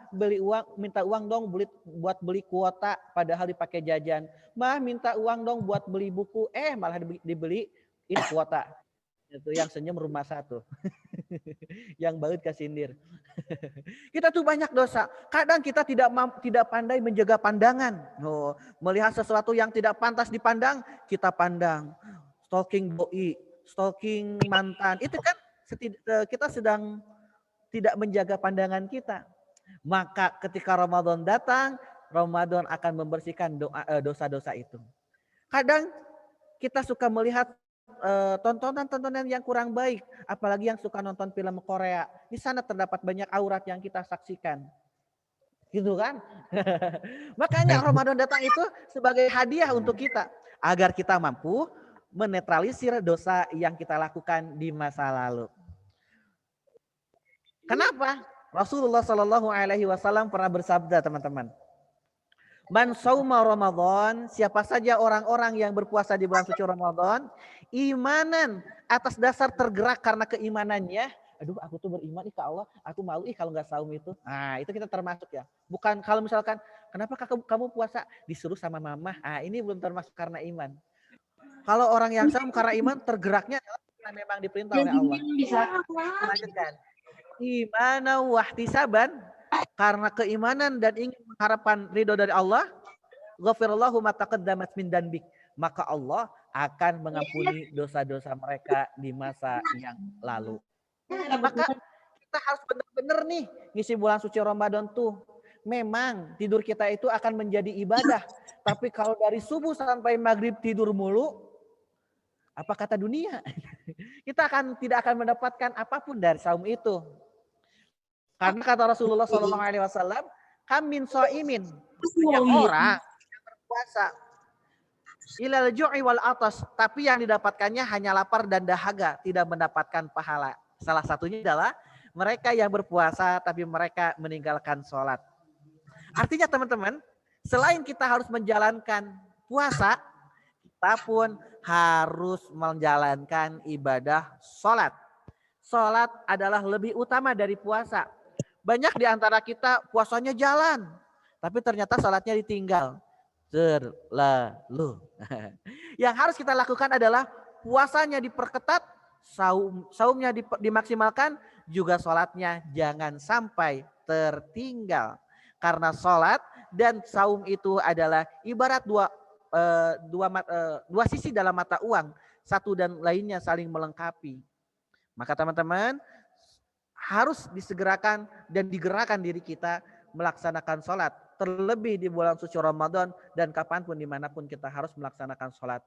Beli uang, minta uang dong buat beli kuota padahal dipakai jajan. Minta uang dong buat beli buku, malah dibeli ini kuota. Itu yang senyum rumah satu. Yang baut kesindir. Kita tuh banyak dosa. Kadang kita tidak pandai menjaga pandangan. Melihat sesuatu yang tidak pantas dipandang, kita pandang. Stalking doi, stalking mantan. Itu kan kita sedang tidak menjaga pandangan kita. Maka ketika Ramadan datang, Ramadan akan membersihkan dosa-dosa itu. Kadang kita suka melihat tontonan-tontonan yang kurang baik, apalagi yang suka nonton film Korea. Di sana terdapat banyak aurat yang kita saksikan. Gitu kan? Makanya Ramadan datang itu sebagai hadiah untuk kita agar kita mampu menetralisir dosa yang kita lakukan di masa lalu. Kenapa? Rasulullah Shallallahu Alaihi Wasallam pernah bersabda, teman-teman. Man sauma Ramadan, siapa saja orang-orang yang berpuasa di bulan suci Ramadan, imanan atas dasar tergerak karena keimanannya. Aduh, aku tuh beriman ke Allah, aku malu kalau nggak saum itu. Nah, itu kita termasuk ya. Bukan kalau misalkan, kenapa kamu puasa disuruh sama mama? Ini belum termasuk karena iman. Kalau orang yang saum karena iman, tergeraknya adalah karena memang diperintah oleh Allah. Lanjutkan. Imana wahtisaban, karena keimanan dan ingin mengharapkan ridho dari Allah, ghafirallahu ma taqaddamat min danbik, maka Allah akan mengampuni dosa-dosa mereka di masa yang lalu. Maka kita harus benar-benar nih ngisi bulan suci Ramadan tuh. Memang tidur kita itu akan menjadi ibadah Tapi kalau dari subuh sampai maghrib tidur mulu, apa kata dunia? Kita tidak akan mendapatkan apapun dari saum itu. Karena kata Rasulullah SAW, kamin so'imin, banyak orang yang berpuasa, ilal ju'i wal atas, tapi yang didapatkannya hanya lapar dan dahaga, tidak mendapatkan pahala. Salah satunya adalah mereka yang berpuasa tapi mereka meninggalkan sholat. Artinya teman-teman, selain kita harus menjalankan puasa, kita pun harus menjalankan ibadah sholat. Sholat adalah lebih utama dari puasa. Banyak di antara kita puasanya jalan, tapi ternyata sholatnya ditinggal. Terlalu. Yang harus kita lakukan adalah puasanya diperketat, saumnya dimaksimalkan, juga sholatnya jangan sampai tertinggal. Karena sholat dan saum itu adalah ibarat dua sisi dalam mata uang, satu dan lainnya saling melengkapi. Maka teman-teman harus disegerakan dan digerakkan diri kita melaksanakan sholat. Terlebih di bulan suci Ramadan dan kapanpun dimanapun kita harus melaksanakan sholat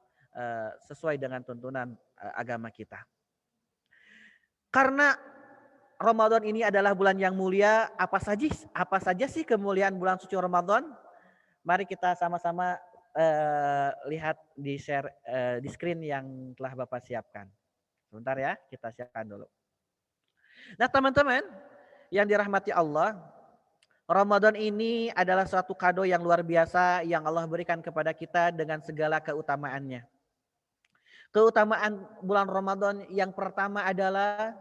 sesuai dengan tuntunan agama kita. Karena Ramadan ini adalah bulan yang mulia, apa saja sih kemuliaan bulan suci Ramadan? Mari kita sama-sama lihat di share di screen yang telah Bapak siapkan. Sebentar ya, kita siapkan dulu. Nah teman-teman yang dirahmati Allah, Ramadan ini adalah suatu kado yang luar biasa yang Allah berikan kepada kita dengan segala keutamaannya. Keutamaan bulan Ramadan yang pertama adalah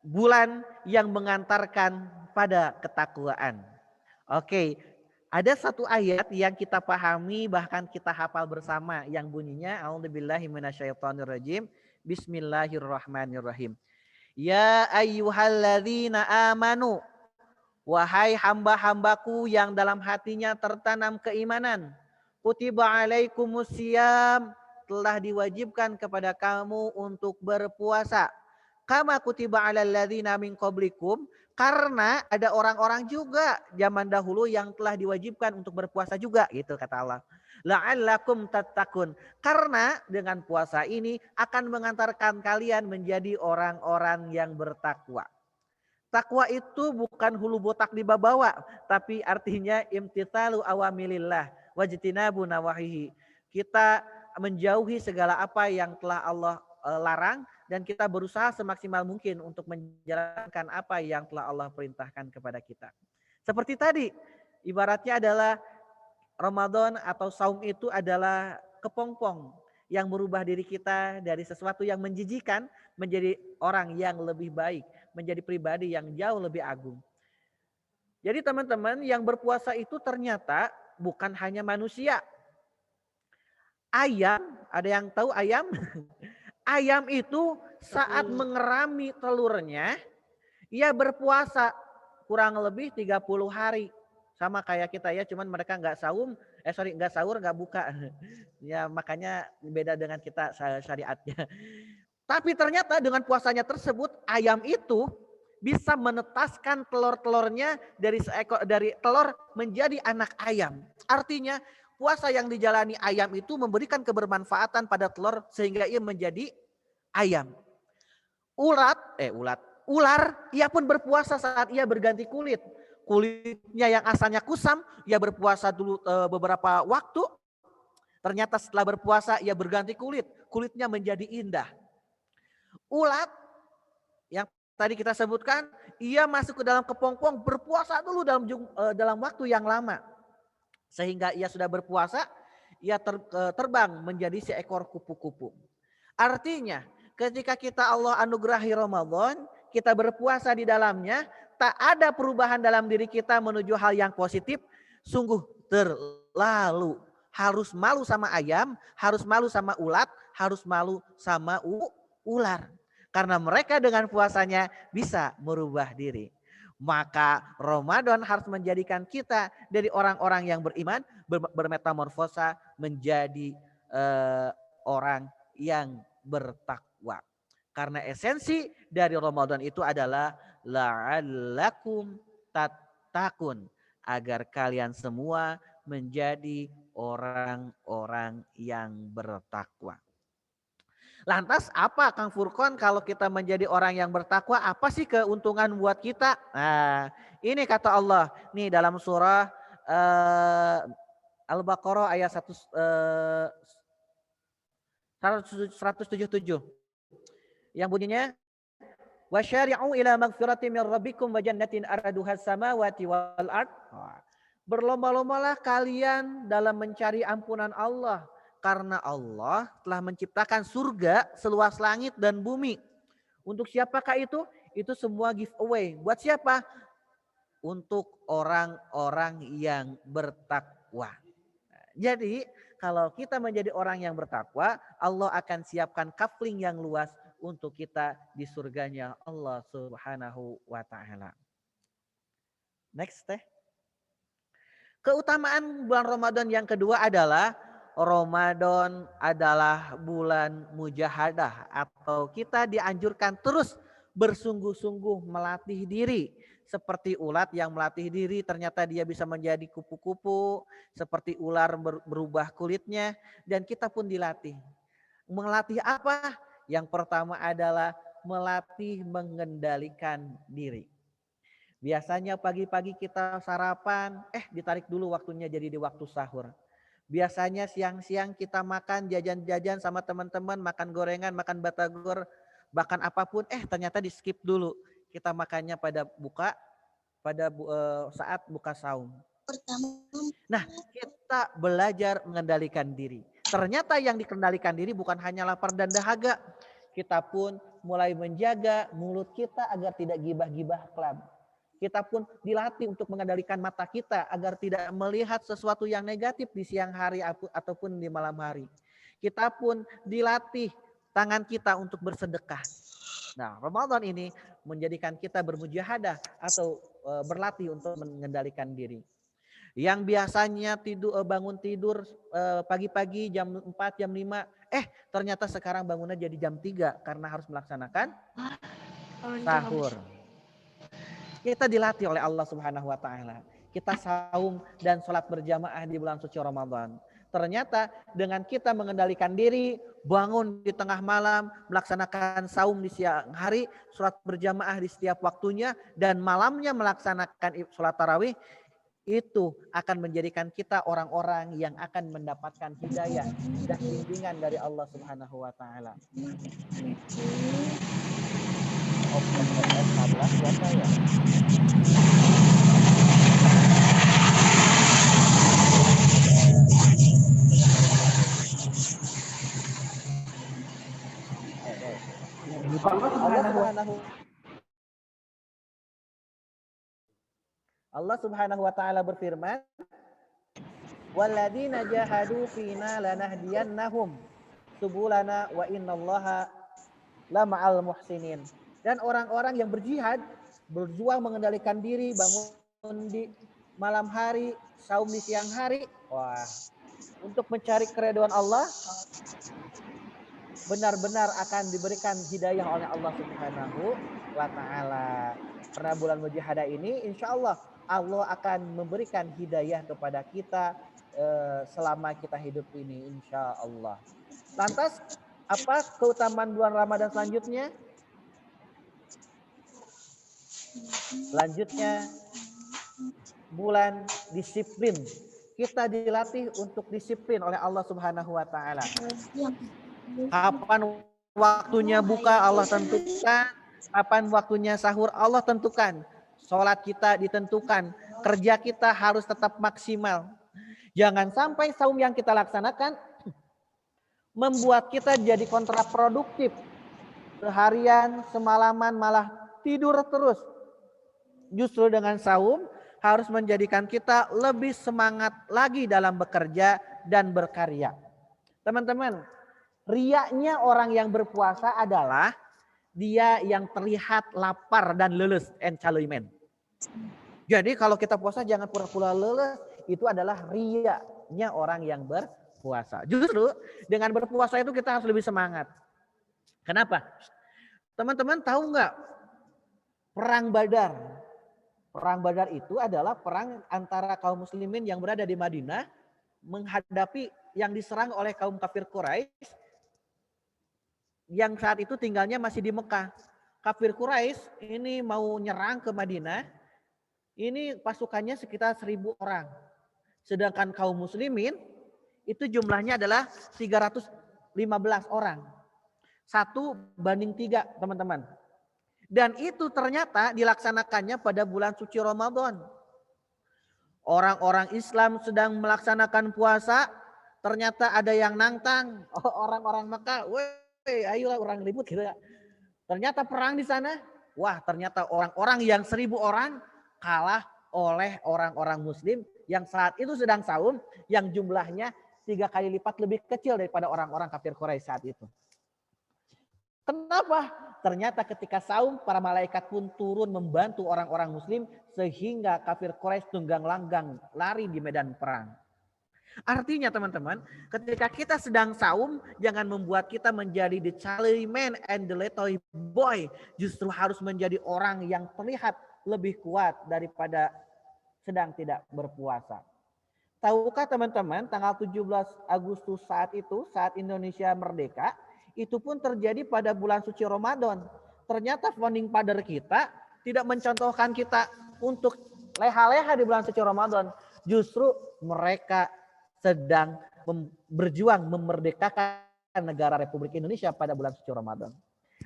bulan yang mengantarkan pada ketakwaan. Oke, ada satu ayat yang kita pahami bahkan kita hafal bersama yang bunyinya A'udzubillahi minasyaitonirrajim. Bismillahirrahmanirrahim. Ya ayyuhalladzina amanu, wahai hamba-hambaku yang dalam hatinya tertanam keimanan, kutiba alaikumusiyam, telah diwajibkan kepada kamu untuk berpuasa. Kama kutiba alal ladzina min qablikum, karena ada orang-orang juga zaman dahulu yang telah diwajibkan untuk berpuasa juga, gitu kata Allah. La'allakum tattaqun, karena dengan puasa ini akan mengantarkan kalian menjadi orang-orang yang bertakwa. Takwa itu bukan hulu botak dibawa, tapi artinya imtithalu awamilillah wajtinabu nawahihi. Kita menjauhi segala apa yang telah Allah larang dan kita berusaha semaksimal mungkin untuk menjalankan apa yang telah Allah perintahkan kepada kita. Seperti tadi, ibaratnya adalah Ramadan atau saum itu adalah kepompong yang merubah diri kita dari sesuatu yang menjijikan menjadi orang yang lebih baik, menjadi pribadi yang jauh lebih agung. Jadi teman-teman, yang berpuasa itu ternyata bukan hanya manusia. Ayam, ada yang tahu ayam? Ayam itu saat mengerami telurnya, ia berpuasa kurang lebih 30 hari. Sama kayak kita ya, cuman mereka nggak sahur, nggak buka. Ya makanya beda dengan kita syariatnya. Tapi ternyata dengan puasanya tersebut, ayam itu bisa menetaskan telur-telurnya dari telur menjadi anak ayam. Artinya puasa yang dijalani ayam itu memberikan kebermanfaatan pada telur sehingga ia menjadi ayam. Ular, ia pun berpuasa saat ia berganti kulit. Kulitnya yang asalnya kusam, ia berpuasa dulu beberapa waktu. Ternyata setelah berpuasa ia berganti kulit, kulitnya menjadi indah. Ulat yang tadi kita sebutkan, ia masuk ke dalam kepompong, berpuasa dulu dalam waktu yang lama. Sehingga ia sudah berpuasa, ia terbang menjadi seekor kupu-kupu. Artinya ketika kita Allah anugerahi Ramadan, kita berpuasa di dalamnya, tak ada perubahan dalam diri kita menuju hal yang positif, sungguh terlalu. Harus malu sama ayam, harus malu sama ulat, harus malu sama ular. Karena mereka dengan puasanya bisa merubah diri. Maka Ramadan harus menjadikan kita dari orang-orang yang beriman, bermetamorfosa menjadi orang yang bertakwa. Karena esensi dari Ramadan itu adalah la'allakum tattaqun. agar kalian semua menjadi orang-orang yang bertakwa. Lantas apa Kang Furqon kalau kita menjadi orang yang bertakwa, apa sih keuntungan buat kita? Nah, ini kata Allah nih dalam surah Al-Baqarah ayat 177 yang bunyinya wasyari'u ila magfirati min rabbikum wa jannatin arduhas samawati wal ard. Berlomba-lombalah kalian dalam mencari ampunan Allah karena Allah telah menciptakan surga seluas langit dan bumi. Untuk siapakah itu? Itu semua giveaway. Buat siapa? Untuk orang-orang yang bertakwa. Jadi kalau kita menjadi orang yang bertakwa, Allah akan siapkan coupling yang luas untuk kita di surganya Allah Subhanahu wa taala. Next teh. Keutamaan bulan Ramadan yang kedua adalah Ramadan adalah bulan mujahadah atau kita dianjurkan terus bersungguh-sungguh melatih diri. Seperti ulat yang melatih diri ternyata dia bisa menjadi kupu-kupu, seperti ular berubah kulitnya dan kita pun dilatih. Melatih apa? Yang pertama adalah melatih mengendalikan diri. Biasanya pagi-pagi kita sarapan, ditarik dulu waktunya jadi di waktu sahur. Biasanya siang-siang kita makan jajan-jajan sama teman-teman, makan gorengan, makan batagor, bahkan apapun, ternyata di skip dulu. Kita makannya pada saat buka saum. Nah, kita belajar mengendalikan diri. Ternyata yang dikendalikan diri bukan hanya lapar dan dahaga. Kita pun mulai menjaga mulut kita agar tidak gibah-gibah kelam. Kita pun dilatih untuk mengendalikan mata kita agar tidak melihat sesuatu yang negatif di siang hari ataupun di malam hari. Kita pun dilatih tangan kita untuk bersedekah. Nah, Ramadan ini menjadikan kita bermujahadah atau berlatih untuk mengendalikan diri. Yang biasanya bangun tidur pagi-pagi jam 4, jam 5, ternyata sekarang bangunnya jadi jam 3 karena harus melaksanakan sahur. Kita dilatih oleh Allah Subhanahu wa taala. Kita saum dan sholat berjamaah di bulan suci Ramadan. Ternyata dengan kita mengendalikan diri, bangun di tengah malam, melaksanakan saum di siang hari, sholat berjamaah di setiap waktunya, dan malamnya melaksanakan sholat tarawih, itu akan menjadikan kita orang-orang yang akan mendapatkan hidayah dan bimbingan dari Allah Subhanahu wa taala. Allah Subhanahu wa taala berfirman, "Walladzina jahadu fina lanahdiyannahum subulana wa innallaha lama'al muhsinin." Dan orang-orang yang berjihad, berjuang mengendalikan diri, bangun di malam hari, saum di siang hari, untuk mencari keridhaan Allah, benar-benar akan diberikan hidayah oleh Allah Subhanahu wa taala. Karena bulan mujahadah ini insya Allah akan memberikan hidayah kepada kita selama kita hidup ini insya Allah. Lantas apa keutamaan bulan Ramadan selanjutnya? Selanjutnya bulan disiplin. Kita dilatih untuk disiplin oleh Allah Subhanahu wa taala. Kapan waktunya buka Allah tentukan, kapan waktunya sahur Allah tentukan. Sholat kita ditentukan, kerja kita harus tetap maksimal. Jangan sampai saum yang kita laksanakan membuat kita jadi kontraproduktif. Seharian, semalaman malah tidur terus. Justru dengan saum harus menjadikan kita lebih semangat lagi dalam bekerja dan berkarya. Teman-teman, riaknya orang yang berpuasa adalah dia yang terlihat lapar dan leles, encaloimen. Jadi kalau kita puasa jangan pura-pura leles, itu adalah riaknya orang yang berpuasa. Justru dengan berpuasa itu kita harus lebih semangat. Kenapa? Teman-teman tahu nggak perang Badar? Perang Badar itu adalah perang antara kaum muslimin yang berada di Madinah menghadapi yang diserang oleh kaum kafir Quraisy yang saat itu tinggalnya masih di Mekah. Kafir Quraisy ini mau nyerang ke Madinah, ini pasukannya sekitar 1.000 orang. Sedangkan kaum muslimin itu jumlahnya adalah 315 orang. 1:3, teman-teman. Dan itu ternyata dilaksanakannya pada bulan suci Ramadan. Orang-orang Islam sedang melaksanakan puasa, ternyata ada yang nantang. Orang-orang Mekah, weh, ayolah orang ribut gitu ya. Ternyata perang di sana. Wah, ternyata orang-orang yang 1.000 orang kalah oleh orang-orang Muslim yang saat itu sedang saum, yang jumlahnya 3 kali lipat lebih kecil daripada orang-orang kafir Quraisy saat itu. Kenapa? Ternyata ketika saum, para malaikat pun turun membantu orang-orang muslim sehingga kafir Quraisy tunggang langgang lari di medan perang. Artinya teman-teman, ketika kita sedang saum, jangan membuat kita menjadi the chilly man and the little boy. Justru harus menjadi orang yang terlihat lebih kuat daripada sedang tidak berpuasa. Tahukah teman-teman, tanggal 17 Agustus saat itu, saat Indonesia merdeka, itu pun terjadi pada bulan suci Ramadan. Ternyata founding father kita tidak mencontohkan kita untuk leha-leha di bulan suci Ramadan. Justru mereka sedang berjuang memerdekakan negara Republik Indonesia pada bulan suci Ramadan.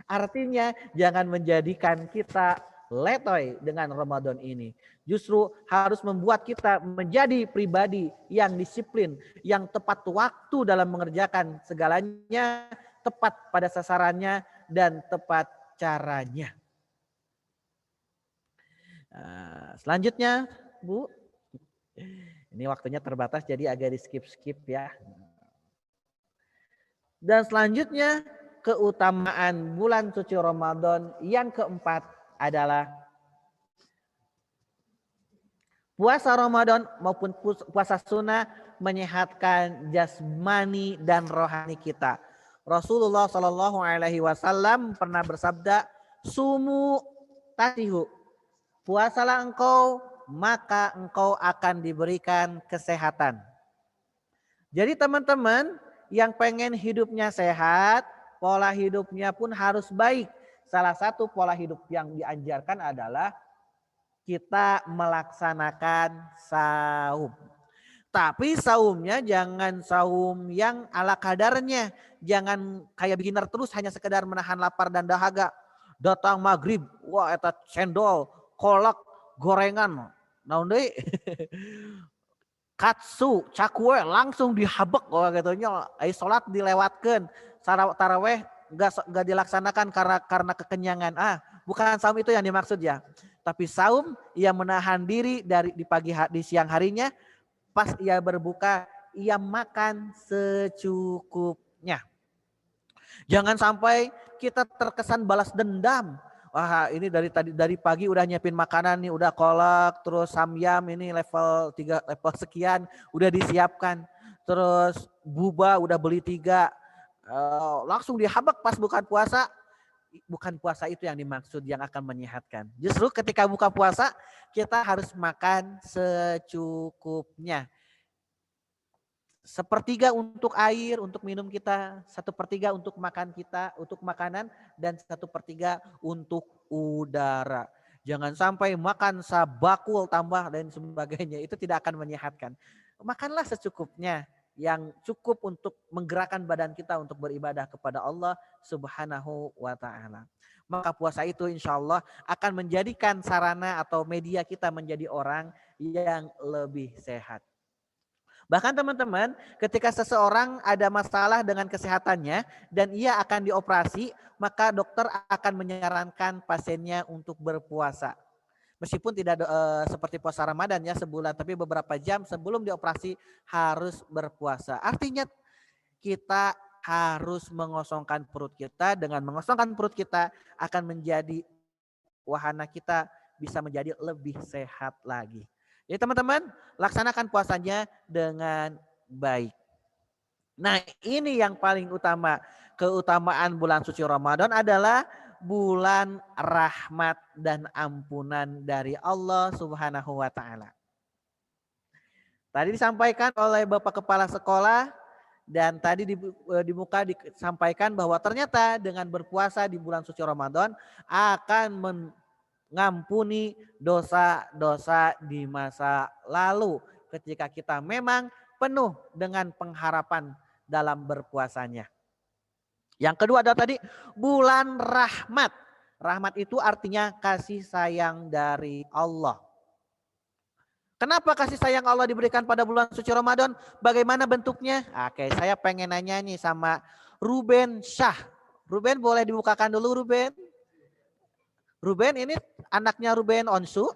Artinya jangan menjadikan kita letoy dengan Ramadan ini. Justru harus membuat kita menjadi pribadi yang disiplin, yang tepat waktu dalam mengerjakan segalanya, tepat pada sasarannya dan tepat caranya. Selanjutnya, Bu. Ini waktunya terbatas jadi agak di skip-skip ya. Dan selanjutnya keutamaan bulan suci Ramadan yang keempat adalah puasa Ramadan maupun puasa sunnah menyehatkan jasmani dan rohani kita. Rasulullah Shallallahu Alaihi Wasallam pernah bersabda, sumu tasihu, puasalah engkau maka engkau akan diberikan kesehatan. Jadi teman-teman yang pengen hidupnya sehat, pola hidupnya pun harus baik. Salah satu pola hidup yang diajarkan adalah kita melaksanakan saum. Tapi saumnya jangan saum yang ala kadarnya. Jangan kayak beginner terus hanya sekedar menahan lapar dan dahaga. Datang maghrib, wah eta cendol, kolak, gorengan. Naon deui? Katsu, cakwe langsung dihabek gitu nya. Ai salat dilewatkeun. Taraweh enggak dilaksanakan karena kekenyangan. Bukan saum itu yang dimaksud ya. Tapi saum ia menahan diri di siang harinya. Pas ia berbuka, ia makan secukupnya. Jangan sampai kita terkesan balas dendam. Wah, ini dari pagi udah nyiapin makanan nih, udah kolak, terus samyam ini level 3, level sekian udah disiapkan. Terus buba udah beli 3. Langsung dihabek pas bukan puasa. Bukan puasa itu yang dimaksud yang akan menyehatkan. Justru ketika buka puasa kita harus makan secukupnya. 1/3 untuk air, untuk minum kita, 1/3 untuk makan kita, untuk makanan, dan 1/3 untuk udara. Jangan sampai makan sabakul tambah dan sebagainya, itu tidak akan menyehatkan. Makanlah secukupnya yang cukup untuk menggerakkan badan kita untuk beribadah kepada Allah Subhanahu wa Ta'ala. Maka puasa itu insya Allah akan menjadikan sarana atau media kita menjadi orang yang lebih sehat. Bahkan teman-teman, ketika seseorang ada masalah dengan kesehatannya dan ia akan dioperasi, maka dokter akan menyarankan pasiennya untuk berpuasa. Meskipun tidak seperti puasa Ramadan ya sebulan, tapi beberapa jam sebelum dioperasi harus berpuasa. Artinya kita harus mengosongkan perut kita. Dengan mengosongkan perut kita akan menjadi wahana kita bisa menjadi lebih sehat lagi. Jadi teman-teman laksanakan puasanya dengan baik. Nah ini yang paling utama. Keutamaan bulan suci Ramadan adalah bulan rahmat dan ampunan dari Allah Subhanahu wa taala. Tadi disampaikan oleh Bapak Kepala Sekolah dan tadi di muka disampaikan bahwa ternyata dengan berpuasa di bulan suci Ramadan akan mengampuni dosa-dosa di masa lalu ketika kita memang penuh dengan pengharapan dalam berpuasanya. Yang kedua adalah tadi bulan rahmat. Rahmat itu artinya kasih sayang dari Allah. Kenapa kasih sayang Allah diberikan pada bulan suci Ramadan? Bagaimana bentuknya? Oke, saya pengen nanya nih sama Ruben Syah. Ruben boleh dibukakan dulu Ruben. Ruben ini anaknya Ruben Onsu.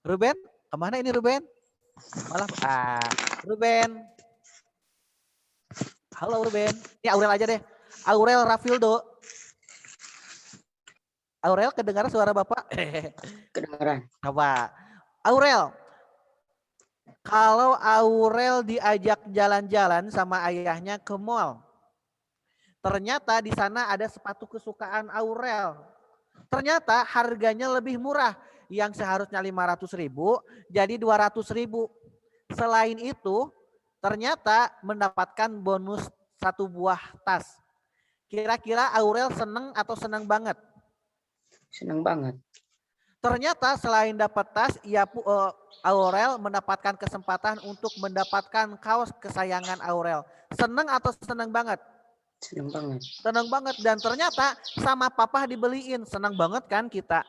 Ruben, kemana ini Ruben? Malah, Ruben. Halo Ruben. Ini Aurel aja deh. Aurel Rafildo. Aurel, kedengaran suara Bapak? Kedengaran. Coba. Aurel, kalau Aurel diajak jalan-jalan sama ayahnya ke mall, ternyata di sana ada sepatu kesukaan Aurel. Ternyata harganya lebih murah, yang seharusnya 500.000 jadi 200.000. Selain itu, ternyata mendapatkan bonus 1 buah tas. Kira-kira Aurel seneng atau seneng banget? Seneng banget. Ternyata selain dapat tas, Aurel mendapatkan kesempatan untuk mendapatkan kaos kesayangan Aurel. Seneng atau seneng banget? Seneng banget. Seneng banget. Dan ternyata sama papa dibeliin. Seneng banget kan kita?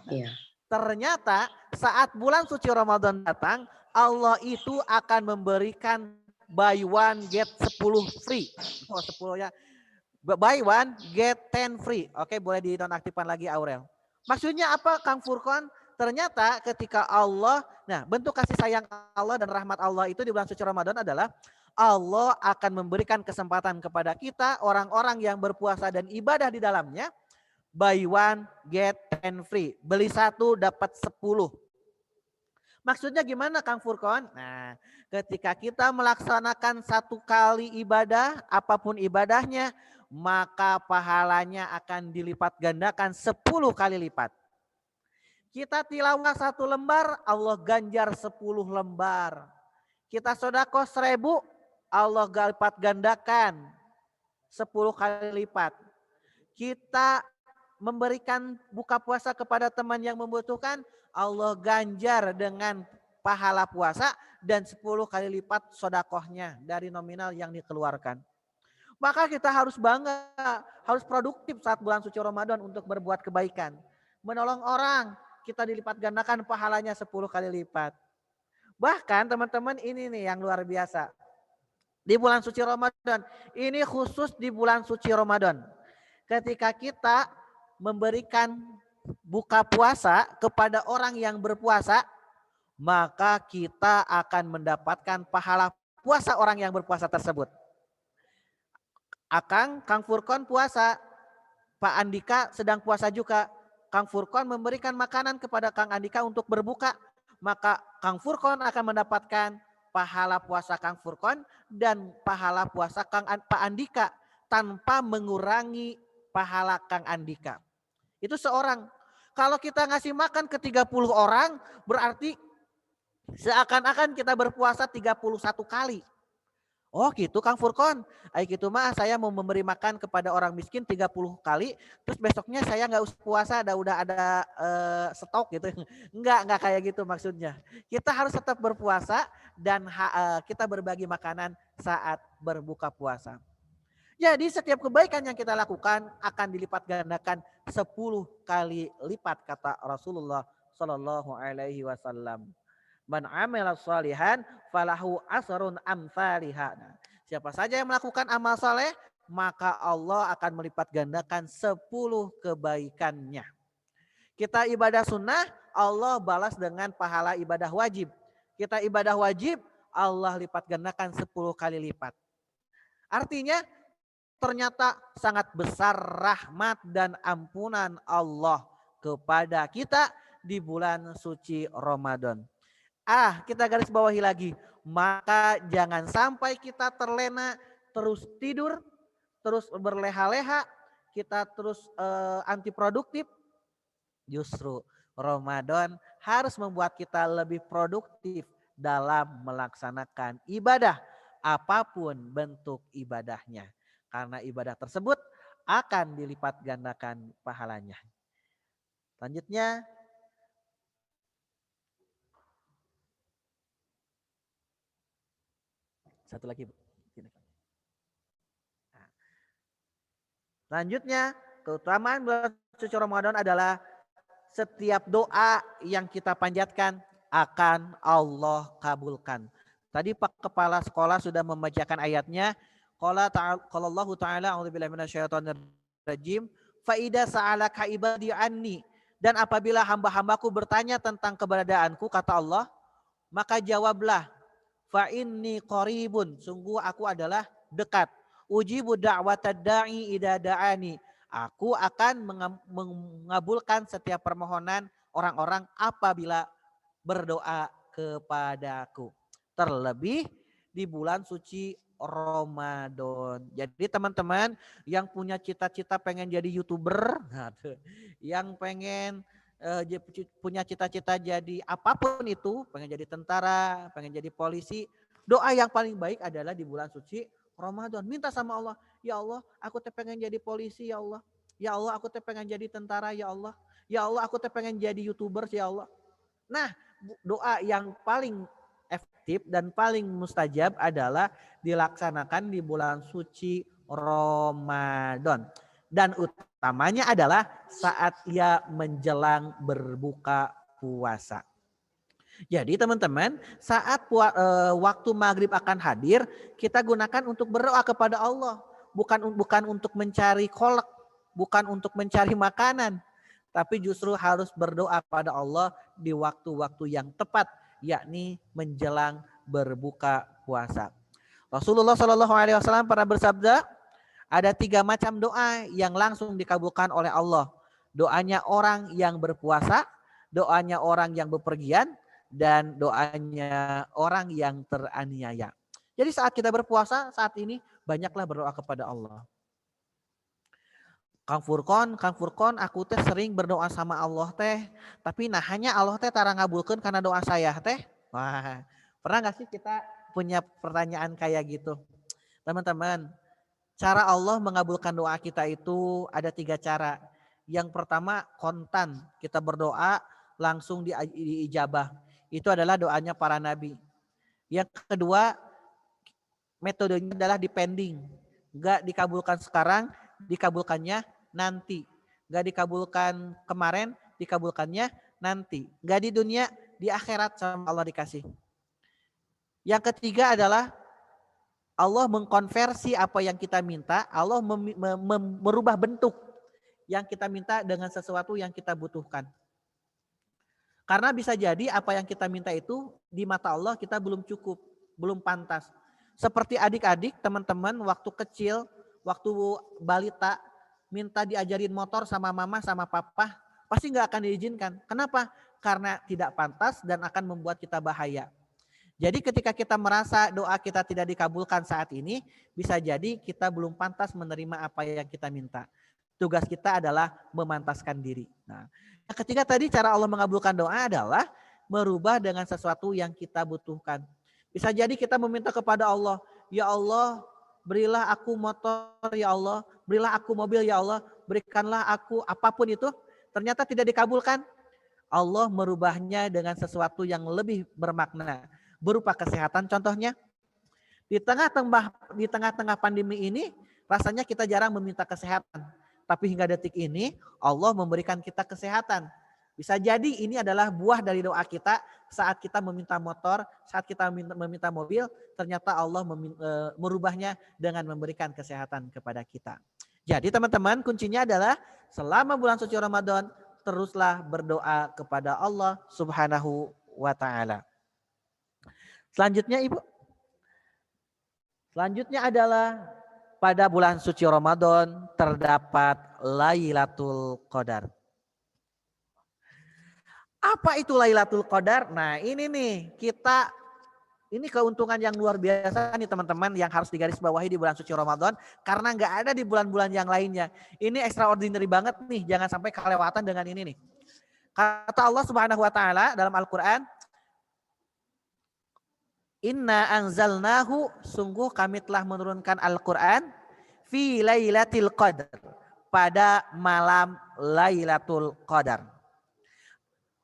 Iya. Ternyata saat bulan suci Ramadan datang, Allah itu akan memberikan buy one get 10 free. Oh 10 ya. Buy one get 10 free. Oke, boleh dinonaktifkan lagi Aurel. Maksudnya apa Kang Furqon? Ternyata ketika Allah, nah bentuk kasih sayang Allah dan rahmat Allah itu di bulan suci Ramadan adalah Allah akan memberikan kesempatan kepada kita orang-orang yang berpuasa dan ibadah di dalamnya. Buy one get 10 free. Beli 1 dapat 10. Maksudnya gimana Kang Furqon? Nah ketika kita melaksanakan 1 kali ibadah, apapun ibadahnya, maka pahalanya akan dilipat gandakan 10 kali lipat. Kita tilawah 1 lembar, Allah ganjar 10 lembar. Kita sedekah 1000, Allah lipat gandakan 10 kali lipat. Kita memberikan buka puasa kepada teman yang membutuhkan, Allah ganjar dengan pahala puasa dan 10 kali lipat sedekahnya dari nominal yang dikeluarkan. Maka kita harus bangga, harus produktif saat bulan suci Ramadan untuk berbuat kebaikan. Menolong orang, kita dilipat gandakan pahalanya 10 kali lipat. Bahkan teman-teman ini nih yang luar biasa. Di bulan suci Ramadan, ini khusus di bulan suci Ramadan. Ketika kita memberikan buka puasa kepada orang yang berpuasa, maka kita akan mendapatkan pahala puasa orang yang berpuasa tersebut. Kang Furqon puasa, Pak Andika sedang puasa juga. Kang Furqon memberikan makanan kepada Kang Andika untuk berbuka, maka Kang Furqon akan mendapatkan pahala puasa Kang Furqon dan pahala puasa Pak Andika tanpa mengurangi pahala Kang Andika. Itu seorang. Kalau kita ngasih makan ke 30 orang, berarti seakan-akan kita berpuasa 31 kali. Oh gitu Kang Furqon, gitu mah saya mau memberi makan kepada orang miskin 30 kali, terus besoknya saya nggak usah puasa, udah ada stok gitu. Enggak kayak gitu maksudnya. Kita harus tetap berpuasa dan kita berbagi makanan saat berbuka puasa. Jadi setiap kebaikan yang kita lakukan akan dilipat gandakan 10 kali lipat kata Rasulullah Shallallahu Alaihi Wasallam. Man amila sholihan falahu asrun amsalihha. Siapa saja yang melakukan amal saleh, maka Allah akan melipat gandakan 10 kebaikannya. Kita ibadah sunnah, Allah balas dengan pahala ibadah wajib. Kita ibadah wajib, Allah lipat gandakan 10 kali lipat. Artinya ternyata sangat besar rahmat dan ampunan Allah kepada kita di bulan suci Ramadan. Kita garis bawahi lagi. Maka jangan sampai kita terlena, terus tidur, terus berleha-leha. kita terus anti produktif, justru Ramadan harus membuat kita lebih produktif dalam melaksanakan ibadah, apapun bentuk ibadahnya. Karena ibadah tersebut akan dilipat gandakan pahalanya. Selanjutnya, satu lagi, Bu. Nah, selanjutnya, keutamaan bulan suci Ramadan adalah setiap doa yang kita panjatkan akan Allah kabulkan. Tadi Pak Kepala Sekolah sudah membacakan ayatnya. Qala Allah Ta'ala, a'udzubillahi minasyaitonir rajim, fa idza sa'alaka ibadi anni, dan apabila hamba-hambaku bertanya tentang keberadaanku, kata Allah, maka jawablah, fa inni qaribun, sungguh aku adalah dekat. Ujibu da'watad da'i idza da'ani, aku akan mengabulkan setiap permohonan orang-orang apabila berdoa kepadaku. Terlebih di bulan suci Ramadan. Jadi teman-teman yang punya cita-cita pengen jadi YouTuber, yang pengen punya cita-cita jadi apapun itu, pengen jadi tentara, pengen jadi polisi, doa yang paling baik adalah di bulan suci Ramadan. Minta sama Allah, ya Allah, aku teh pengen jadi polisi, ya Allah. Ya Allah, aku teh pengen jadi tentara, ya Allah. Ya Allah, aku teh pengen jadi YouTuber, ya Allah. Nah, doa yang paling efektif dan paling mustajab adalah dilaksanakan di bulan suci Ramadan. Dan utamanya adalah saat ia menjelang berbuka puasa. Jadi teman-teman, saat waktu maghrib akan hadir, kita gunakan untuk berdoa kepada Allah. Bukan untuk mencari kolak, bukan untuk mencari makanan, tapi justru harus berdoa kepada Allah di waktu-waktu yang tepat, yakni menjelang berbuka puasa. Rasulullah SAW pernah bersabda, ada 3 macam doa yang langsung dikabulkan oleh Allah. Doanya orang yang berpuasa, doanya orang yang bepergian, dan doanya orang yang teraniaya. Jadi saat kita berpuasa saat ini, banyaklah berdoa kepada Allah. Kang Furqon, aku teh sering berdoa sama Allah teh, tapi nah hanya Allah teh tara ngabulkeun karena doa saya teh. Wah, pernah gak sih kita punya pertanyaan kayak gitu? Teman-teman, cara Allah mengabulkan doa kita itu ada 3 cara. Yang pertama kontan, kita berdoa langsung diijabah. Itu adalah doanya para nabi. Yang kedua, metodenya adalah dipending. Enggak dikabulkan sekarang, dikabulkannya nanti. Enggak dikabulkan kemarin, dikabulkannya nanti. Enggak di dunia, di akhirat sama Allah dikasih. Yang ketiga adalah Allah mengkonversi apa yang kita minta, Allah merubah bentuk yang kita minta dengan sesuatu yang kita butuhkan. Karena bisa jadi apa yang kita minta itu di mata Allah kita belum cukup, belum pantas. Seperti adik-adik, teman-teman waktu kecil, waktu balita minta diajarin motor sama mama sama papa, pasti nggak akan diizinkan. Kenapa? Karena tidak pantas dan akan membuat kita bahaya. Jadi ketika kita merasa doa kita tidak dikabulkan saat ini, bisa jadi kita belum pantas menerima apa yang kita minta. Tugas kita adalah memantaskan diri. Nah, yang ketiga tadi cara Allah mengabulkan doa adalah merubah dengan sesuatu yang kita butuhkan. Bisa jadi kita meminta kepada Allah, ya Allah berilah aku motor, ya Allah berilah aku mobil, ya Allah berikanlah aku apapun itu. Ternyata tidak dikabulkan. Allah merubahnya dengan sesuatu yang lebih bermakna. Berupa kesehatan contohnya. Di tengah-tengah pandemi ini rasanya kita jarang meminta kesehatan. Tapi hingga detik ini Allah memberikan kita kesehatan. Bisa jadi ini adalah buah dari doa kita saat kita meminta motor, saat kita meminta mobil, ternyata Allah merubahnya dengan memberikan kesehatan kepada kita. Jadi teman-teman kuncinya adalah selama bulan suci Ramadan teruslah berdoa kepada Allah Subhanahu wa Ta'ala. Selanjutnya Ibu. Selanjutnya adalah pada bulan suci Ramadan terdapat Lailatul Qadar. Apa itu Lailatul Qadar? Nah ini nih kita Ini keuntungan yang luar biasa nih teman-teman yang harus digarisbawahi di bulan suci Ramadan karena nggak ada di bulan-bulan yang lainnya. Ini extraordinary banget nih, jangan sampai kelewatan dengan ini nih. Kata Allah Subhanahu wa taala dalam Al-Qur'an, Inna anzalnahu, sungguh kami telah menurunkan Al-Qur'an fi lailatul qadar, pada malam Lailatul Qadar.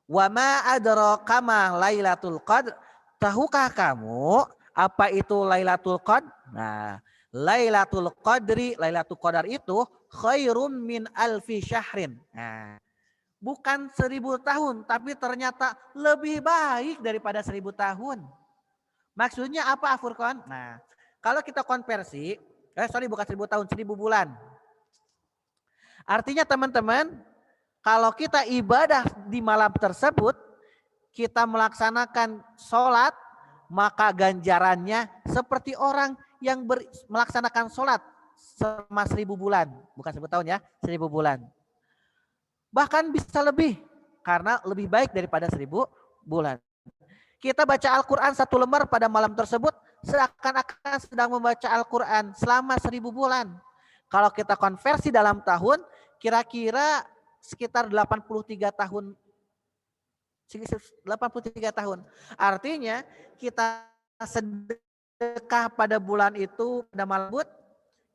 Wa ma adraka ma Lailatul Qadar? Tahukah kamu apa itu Lailatul Qadar? Nah, Lailatul Qadri, Lailatul Qadar itu khairum min alfi syahrin. Nah, bukan 1000 tahun, tapi ternyata lebih baik daripada 1000 tahun. Maksudnya apa, Furqan? Nah, kalau kita konversi, bukan 1000 tahun, 1000 bulan. Artinya teman-teman, kalau kita ibadah di malam tersebut, kita melaksanakan sholat, maka ganjarannya seperti orang yang melaksanakan sholat selama 1000 bulan. Bukan 1000 tahun ya, 1000 bulan. Bahkan bisa lebih, karena lebih baik daripada 1000 bulan. Kita baca Al-Quran 1 lembar pada malam tersebut, seakan-akan sedang membaca Al-Quran selama 1000 bulan. Kalau kita konversi dalam tahun, kira-kira sekitar 83 tahun. 83 tahun. Artinya kita sedekah pada bulan itu, pada malam tersebut,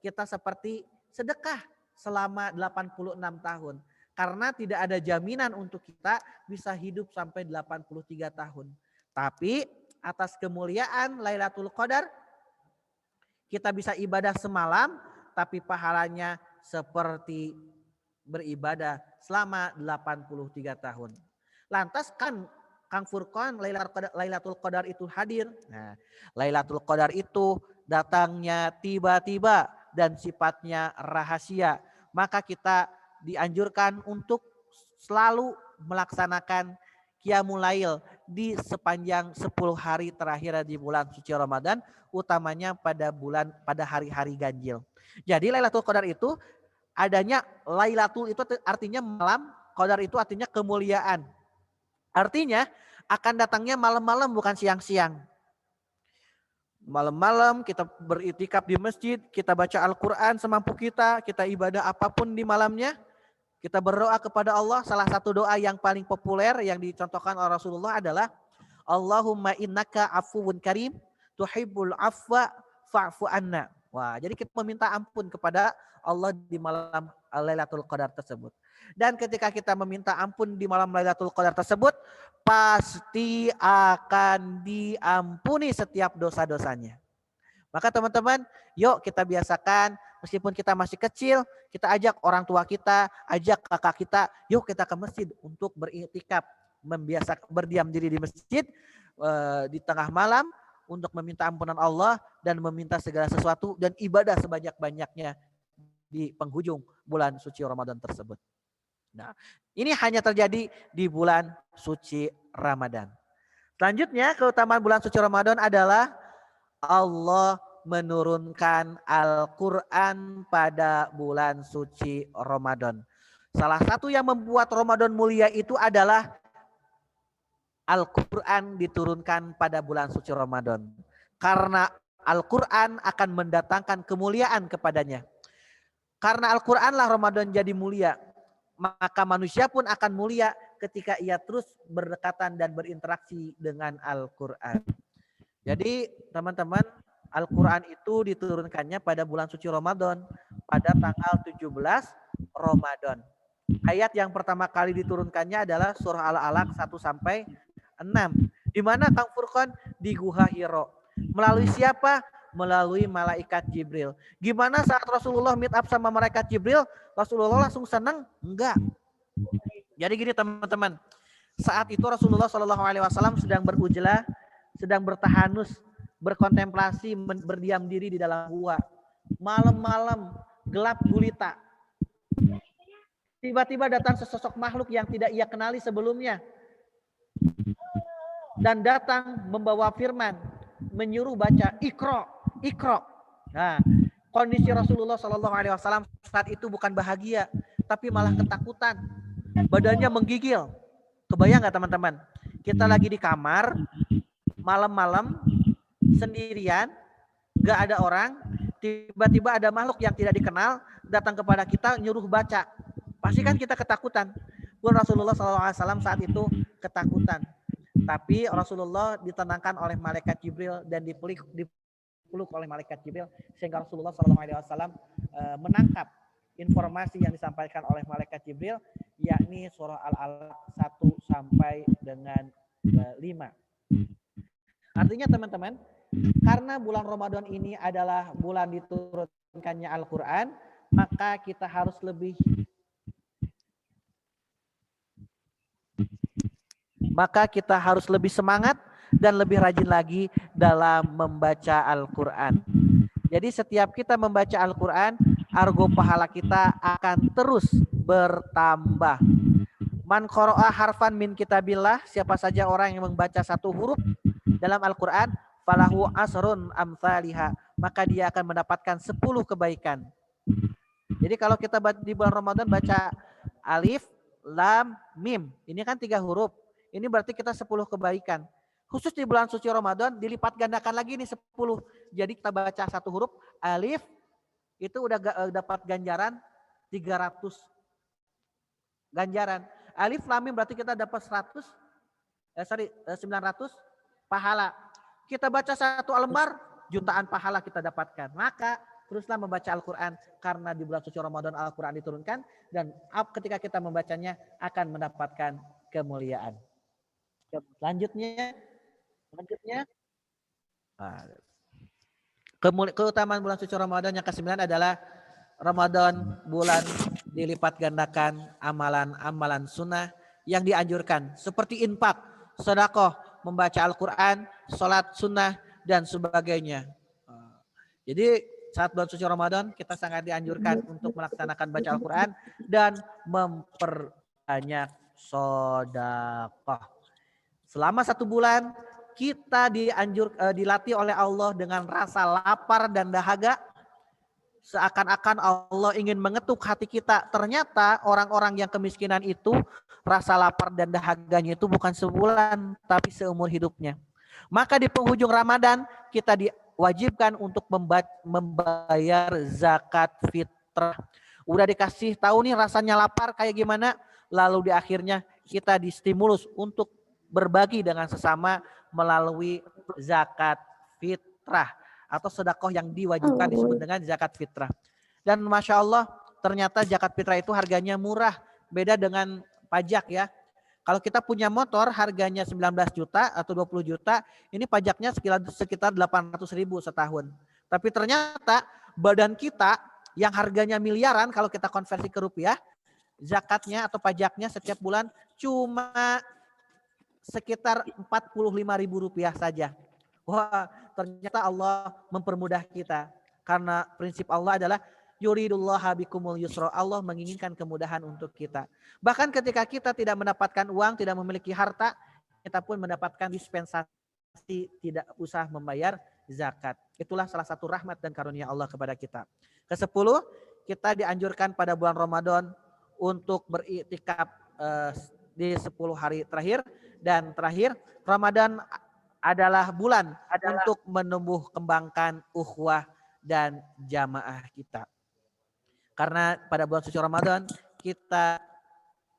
kita seperti sedekah selama 86 tahun. Karena tidak ada jaminan untuk kita bisa hidup sampai 83 tahun. Tapi atas kemuliaan Lailatul Qadar, kita bisa ibadah semalam, tapi pahalanya seperti beribadah selama 83 tahun. Lantas kan Kang Furqan, Lailatul Qadar itu hadir. Nah, Lailatul Qadar itu datangnya tiba-tiba dan sifatnya rahasia. Maka kita dianjurkan untuk selalu melaksanakan Qiyamul Lail di sepanjang 10 hari terakhir di bulan suci Ramadan, utamanya pada hari-hari ganjil. Jadi Lailatul Qadar itu adanya, Lailatul itu artinya malam, Qadar itu artinya kemuliaan. Artinya akan datangnya malam-malam bukan siang-siang. Malam-malam kita beriktikaf di masjid, kita baca Al-Quran semampu kita ibadah apapun di malamnya. Kita berdoa kepada Allah. Salah satu doa yang paling populer yang dicontohkan oleh Rasulullah adalah Allahumma innaka afuwun karim tuhibbul afwa fa'fu anna. Wah, jadi kita meminta ampun kepada Allah di malam Lailatul Qadar tersebut. Dan ketika kita meminta ampun di malam Lailatul Qadar tersebut, pasti akan diampuni setiap dosa-dosanya. Maka teman-teman, yuk kita biasakan, meskipun kita masih kecil, kita ajak orang tua kita, ajak kakak kita, yuk kita ke masjid untuk beriktikaf, membiasakan berdiam diri di masjid di tengah malam, untuk meminta ampunan Allah dan meminta segala sesuatu dan ibadah sebanyak-banyaknya di penghujung bulan suci Ramadan tersebut. Nah, ini hanya terjadi di bulan suci Ramadan. Selanjutnya, keutamaan bulan suci Ramadan adalah Allah menurunkan Al-Quran pada bulan suci Ramadan. Salah satu yang membuat Ramadan mulia itu adalah Al-Quran diturunkan pada bulan suci Ramadan. Karena Al-Quran akan mendatangkan kemuliaan kepadanya. Karena Al-Quranlah Ramadan jadi mulia. Maka manusia pun akan mulia ketika ia terus berdekatan dan berinteraksi dengan Al-Quran. Jadi teman-teman, Al-Quran itu diturunkannya pada bulan suci Ramadan. Pada tanggal 17 Ramadan. Ayat yang pertama kali diturunkannya adalah surah Al-Alaq 1-6. Di mana Kang Furqan? Di Gua Hiro. Melalui siapa? Melalui malaikat Jibril. Gimana saat Rasulullah meet up sama malaikat Jibril? Rasulullah langsung senang? Enggak. Jadi gini teman-teman. Saat itu Rasulullah SAW sedang berujlah, sedang bertahanus, berkontemplasi, berdiam diri di dalam gua. Malam-malam gelap gulita. Tiba-tiba datang sesosok makhluk yang tidak ia kenali sebelumnya. Dan datang membawa firman, menyuruh baca Iqra, Iqra. Nah, kondisi Rasulullah SAW saat itu bukan bahagia, tapi malah ketakutan. Badannya menggigil. Kebayang nggak teman-teman? Kita lagi di kamar, malam-malam, sendirian, nggak ada orang, tiba-tiba ada makhluk yang tidak dikenal datang kepada kita nyuruh baca. Pasti kan kita ketakutan. Pun Rasulullah SAW saat itu ketakutan. Tapi Rasulullah ditenangkan oleh malaikat Jibril dan dipeluk oleh malaikat Jibril sehingga Rasulullah SAW menangkap informasi yang disampaikan oleh malaikat Jibril, yakni surah Al-Alaq 1 sampai dengan 5. Artinya teman-teman, karena bulan Ramadan ini adalah bulan diturunkannya Al-Quran, maka kita harus lebih semangat dan lebih rajin lagi dalam membaca Al-Quran. Jadi setiap kita membaca Al-Quran, argo pahala kita akan terus bertambah. Man qara'a harfan min kitabillah, siapa saja orang yang membaca satu huruf dalam Al-Quran, falahu asrun amthaliha, maka dia akan mendapatkan 10 kebaikan. Jadi kalau kita di bulan Ramadan baca alif, lam, mim, ini kan 3 huruf. Ini berarti kita 10 kebaikan. Khusus di bulan suci Ramadan dilipat gandakan lagi nih 10. Jadi kita baca satu huruf alif itu udah dapat ganjaran 300 ganjaran. Alif lam mim berarti kita dapat 900 pahala. Kita baca satu lembar jutaan pahala kita dapatkan. Maka teruslah membaca Al-Quran karena di bulan suci Ramadan Al-Quran diturunkan dan ketika kita membacanya akan mendapatkan kemuliaan. Selanjutnya keutamaan bulan suci Ramadan yang ke-9 adalah Ramadan bulan dilipat gandakan amalan-amalan sunnah yang dianjurkan seperti infak, sedekah, membaca Al-Quran, sholat sunnah dan sebagainya. Jadi saat bulan suci Ramadan kita sangat dianjurkan untuk melaksanakan baca Al-Quran dan memperbanyak sedekah. Selama 1 bulan kita dilatih oleh Allah dengan rasa lapar dan dahaga. Seakan-akan Allah ingin mengetuk hati kita. Ternyata orang-orang yang kemiskinan itu rasa lapar dan dahaganya itu bukan sebulan tapi seumur hidupnya. Maka di penghujung Ramadan kita diwajibkan untuk membayar zakat fitrah. Udah dikasih tahu nih rasanya lapar kayak gimana. Lalu di akhirnya kita distimulus untuk berbagi dengan sesama melalui zakat fitrah atau sedekah yang diwajibkan disebut dengan zakat fitrah. Dan Masya Allah ternyata zakat fitrah itu harganya murah, beda dengan pajak ya. Kalau kita punya motor harganya 19 juta atau 20 juta, ini pajaknya sekitar 800.000 setahun. Tapi ternyata badan kita yang harganya miliaran kalau kita konversi ke rupiah, zakatnya atau pajaknya setiap bulan cuma sekitar 45.000 rupiah saja. Wah, ternyata Allah mempermudah kita. Karena prinsip Allah adalah yuridullah bikumul yusra. Allah menginginkan kemudahan untuk kita. Bahkan ketika kita tidak mendapatkan uang, tidak memiliki harta, kita pun mendapatkan dispensasi, tidak usah membayar zakat. Itulah salah satu rahmat dan karunia Allah kepada kita. Ke-10, kita dianjurkan pada bulan Ramadan untuk beriktikaf di 10 hari terakhir. Dan terakhir, Ramadan adalah bulan untuk menumbuh kembangkan ukhuwah dan jamaah kita. Karena pada bulan suci Ramadan kita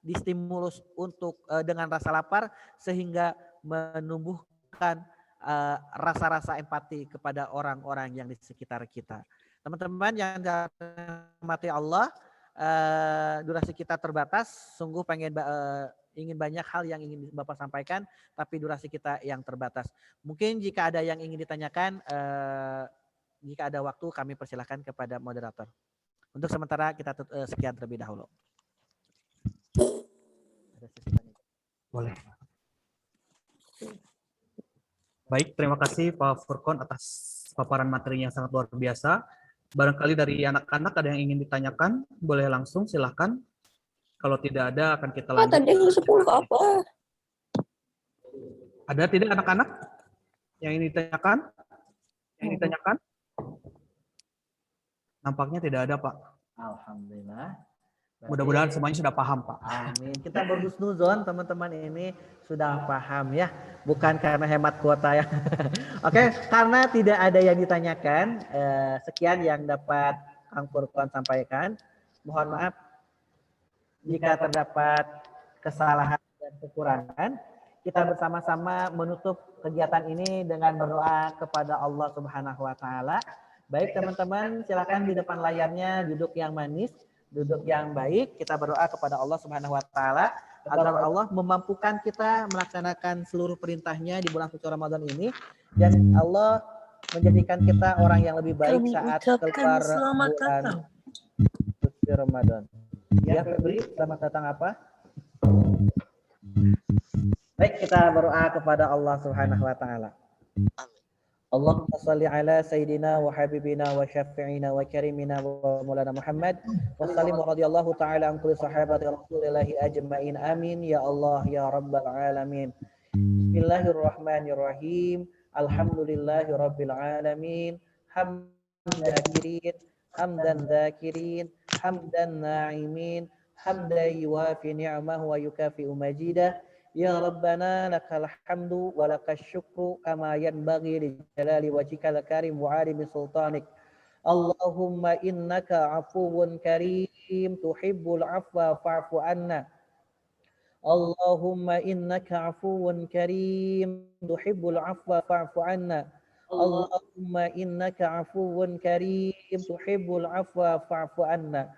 distimulus untuk dengan rasa lapar sehingga menumbuhkan rasa-rasa empati kepada orang-orang yang di sekitar kita. Teman-teman yang dirahmati Allah, durasi kita terbatas, sungguh ingin banyak hal yang ingin Bapak sampaikan, tapi durasi kita yang terbatas. Mungkin jika ada yang ingin ditanyakan, jika ada waktu kami persilahkan kepada moderator. Untuk sementara kita sekian terlebih dahulu. Boleh. Baik, terima kasih Pak Furqon atas paparan materi yang sangat luar biasa. Barangkali dari anak-anak ada yang ingin ditanyakan, boleh langsung silahkan. Kalau tidak ada akan kita lanjut. Tadi 10 apa? Ada tidak anak-anak yang ingin ditanyakan? Yang ditanyakan? Nampaknya tidak ada, Pak. Alhamdulillah. Mudah-mudahan semuanya sudah paham, Pak. Amin. Kita berhusnuzon teman-teman ini sudah paham ya. Bukan karena hemat kuota ya. Oke, karena tidak ada yang ditanyakan, sekian yang dapat Kang Furqon sampaikan. Mohon maaf jika terdapat kesalahan dan kekurangan. Kita bersama-sama menutup kegiatan ini dengan berdoa kepada Allah Subhanahu wa taala. Baik teman-teman, silakan di depan layarnya duduk yang manis, duduk yang baik. Kita berdoa kepada Allah Subhanahu wa taala agar Allah memampukan kita melaksanakan seluruh perintahnya di bulan suci Ramadan ini, dan Allah menjadikan kita orang yang lebih baik saat keluar bulan suci Ramadan. Ya, Febri, selamat datang apa? Baik, kita berdoa kepada Allah Subhanahu wa taala. Allahumma salli ala sayyidina wa habibina wa syafi'ina wa karimina wa maulana Muhammad wa sallim wa radiyallahu ta'ala an kulli sahabati rasulillahi ajma'in. Amin ya Allah ya rabbal alamin. Bismillahirrahmanirrahim. Alhamdulillahi rabbil alamin. Hamdan zakirin, hamdan na'imin, hamdan yuwafi ni'amahu wa yukafi'u majidah. Ya Rabbana lakal hamdu wa lakal syukru kama yanbaghi li jalali wajhikal karim wa alimi sultanik. Allahumma innaka afuwun karim tuhibbul afwa fa'fu anna. Allahumma innaka afuwun karim tuhibbul afwa fa'fu anna. Allahumma innaka afuwun karim tuhibbul afwa fa'fu anna.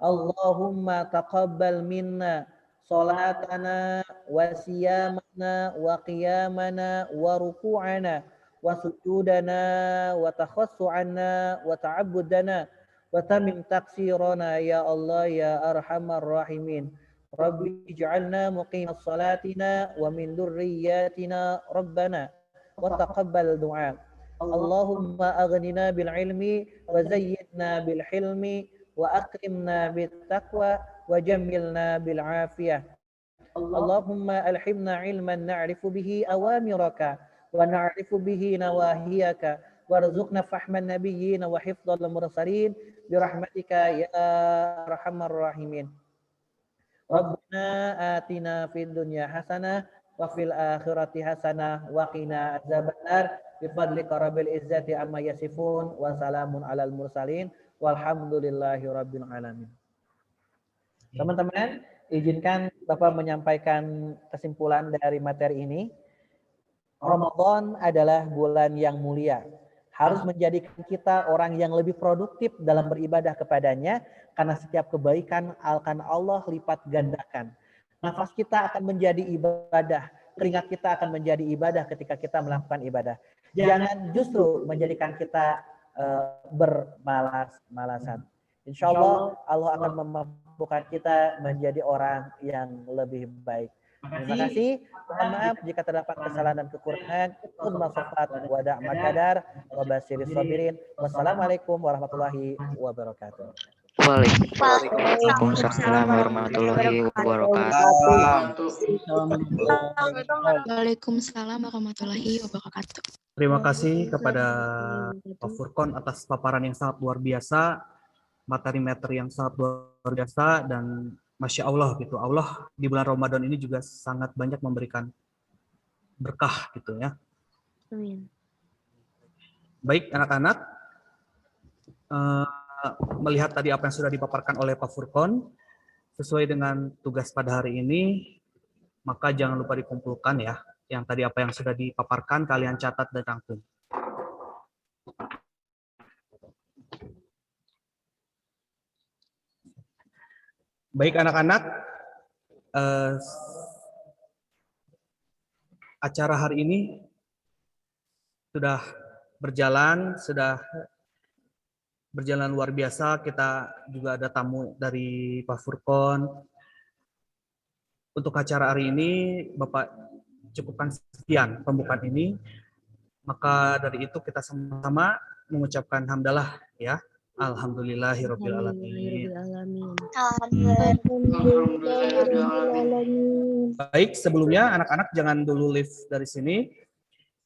Allahumma taqabbal minna salatana wa siyamana wa qiyamana wa ruku'ana wa sujudana wa takhassu'ana wa ta'abbudana wa tamim taksirana ya Allah ya arhamar rahimin. Rabbi ij'alna muqimas salatina wa min dhurriyyatina rabbana wa taqabbal du'a. Allahumma aghnina bil ilmi wa zayyidna bil hilmi wa akrimna bit taqwa wa jammilna bil afiyah. Allahumma alhimna ilman na'rifu bihi awamiraka wa na'rifu bihi nawahiyaka warzuqna fahman nabiyyin wa hifdzal mursalin bi rahmatika ya arhamar rahimin. Rabbana atina fid dunya hasanah wa fil akhirati hasanah wa qina adzabannar bi fadlika rabbil izzati amma yasifun wa salamun alal mursalin walhamdulillahi rabbil alamin. Teman-teman, izinkan Bapak menyampaikan kesimpulan dari materi ini. Ramadan adalah bulan yang mulia. Harus menjadikan kita orang yang lebih produktif dalam beribadah kepadanya, karena setiap kebaikan akan Allah lipat gandakan. Nafas kita akan menjadi ibadah, keringat kita akan menjadi ibadah ketika kita melakukan ibadah. Jangan justru menjadikan kita bermalas-malasan. Insya Allah Allah akan memampukan kita menjadi orang yang lebih baik. Terima kasih. Mohon maaf jika terdapat kesalahan dan kekurangan. Kun masafat wa da'ma kadar wa basiris sabirin. Wassalamualaikum warahmatullahi wabarakatuh. Waalaikumsalam warahmatullahi wabarakatuh. Waalaikumsalam warahmatullahi wabarakatuh. Terima kasih kepada Pak Furqon atas paparan yang sangat luar biasa, materi-materi yang sangat luar biasa, dan Masya Allah gitu. Allah di bulan Ramadan ini juga sangat banyak memberikan berkah gitu ya. Amin. Baik anak-anak, melihat tadi apa yang sudah dipaparkan oleh Pak Furqon, sesuai dengan tugas pada hari ini, maka jangan lupa dikumpulkan ya. Yang tadi apa yang sudah dipaparkan, kalian catat dan rangkum. Baik anak-anak, acara hari ini sudah berjalan luar biasa. Kita juga ada tamu dari Pak Furqon. Untuk acara hari ini, Bapak cukupkan sekian pembukaan ini. Maka dari itu kita sama-sama mengucapkan hamdalah ya. Alhamdulillahirabbil alamin. Baik, sebelumnya anak-anak jangan dulu leave dari sini.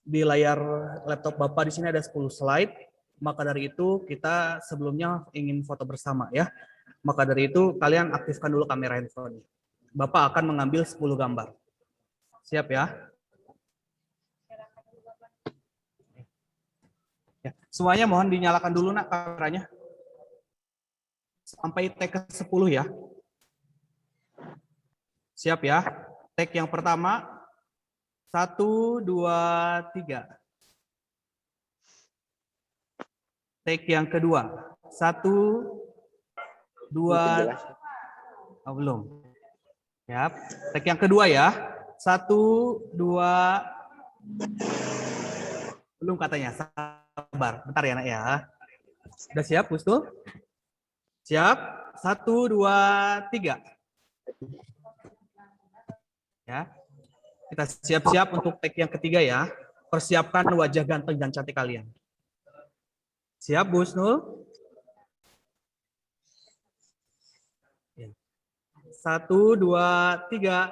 Di layar laptop Bapak di sini ada 10 slide. Maka dari itu kita sebelumnya ingin foto bersama ya. Maka dari itu kalian aktifkan dulu kamera handphone. Bapak akan mengambil 10 gambar. Siap ya? Ya, semuanya mohon dinyalakan dulu nak kameranya. Sampai tag ke 10 ya. Siap ya? Tag yang pertama. 1, 2, 3. Tag yang kedua. 1, 2, oh, belum. Siap. Tag yang kedua ya. 1, 2, belum katanya. Sabar. Bentar ya nak ya. Sudah siap, Gustul? Siap. 1, 2, 3. Ya. Kita siap-siap untuk tag yang ketiga ya. Persiapkan wajah ganteng dan cantik kalian. Siap, Bu Husnul? 1, 2, 3.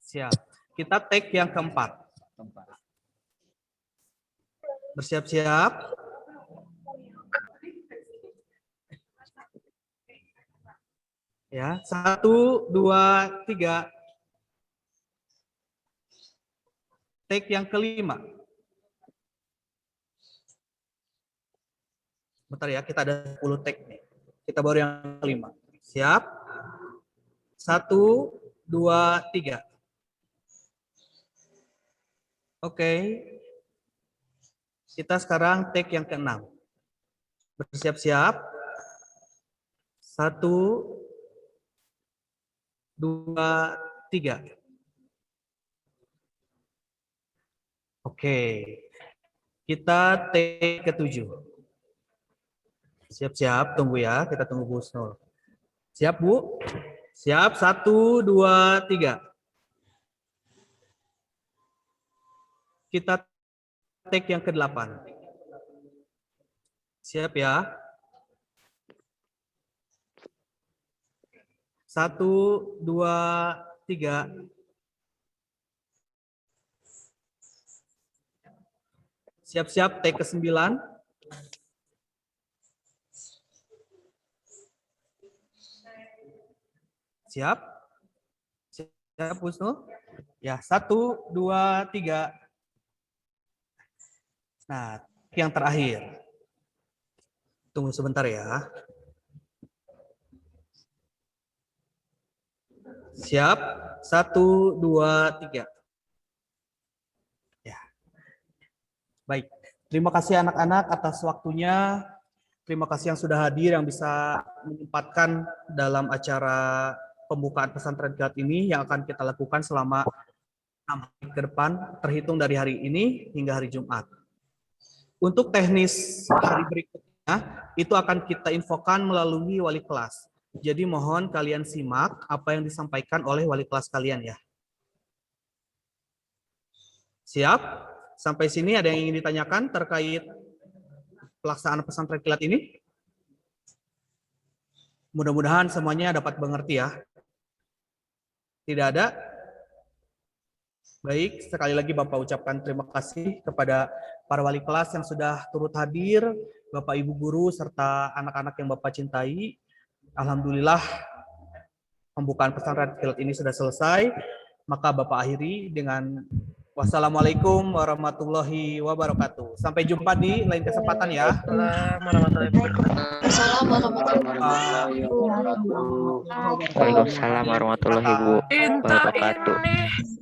Siap. Kita tag yang keempat. Bersiap-siap. Ya, 1, 2, 3. Tag yang kelima. Bentar ya, kita ada 10 tag nih. Kita baru yang kelima. Siap? 1, 2, 3. Oke. Kita sekarang tag yang ke-6. Bersiap-siap. 1, 2, 3. Oke. Kita tag ke-7. Siap-siap, tunggu ya. Kita tunggu Bu Husnul. Siap, Bu? Siap, 1, 2, 3. Kita tag yang ke-8. Siap ya. 1, 2, 3. Siap-siap, tag ke-9. Siap? Siap, Husnul? Ya, 1, 2, 3. Nah, yang terakhir. Tunggu sebentar ya. Siap? 1, 2, 3. Ya. Baik. Terima kasih anak-anak atas waktunya. Terima kasih yang sudah hadir, yang bisa menyempatkan dalam acara pembukaan pesantren kilat ini yang akan kita lakukan selama 6 hari ke depan, terhitung dari hari ini hingga hari Jumat. Untuk teknis hari berikutnya, itu akan kita infokan melalui wali kelas. Jadi mohon kalian simak apa yang disampaikan oleh wali kelas kalian ya. Siap? Sampai sini ada yang ingin ditanyakan terkait pelaksanaan pesantren kilat ini? Mudah-mudahan semuanya dapat mengerti ya. Tidak ada? Baik, sekali lagi Bapak ucapkan terima kasih kepada para wali kelas yang sudah turut hadir, Bapak Ibu guru serta anak-anak yang Bapak cintai. Alhamdulillah pembukaan pesantren kilat ini sudah selesai. Maka Bapak akhiri dengan wassalamualaikum warahmatullahi wabarakatuh. Sampai jumpa di lain kesempatan ya. Waalaikumsalam warahmatullahi wabarakatuh.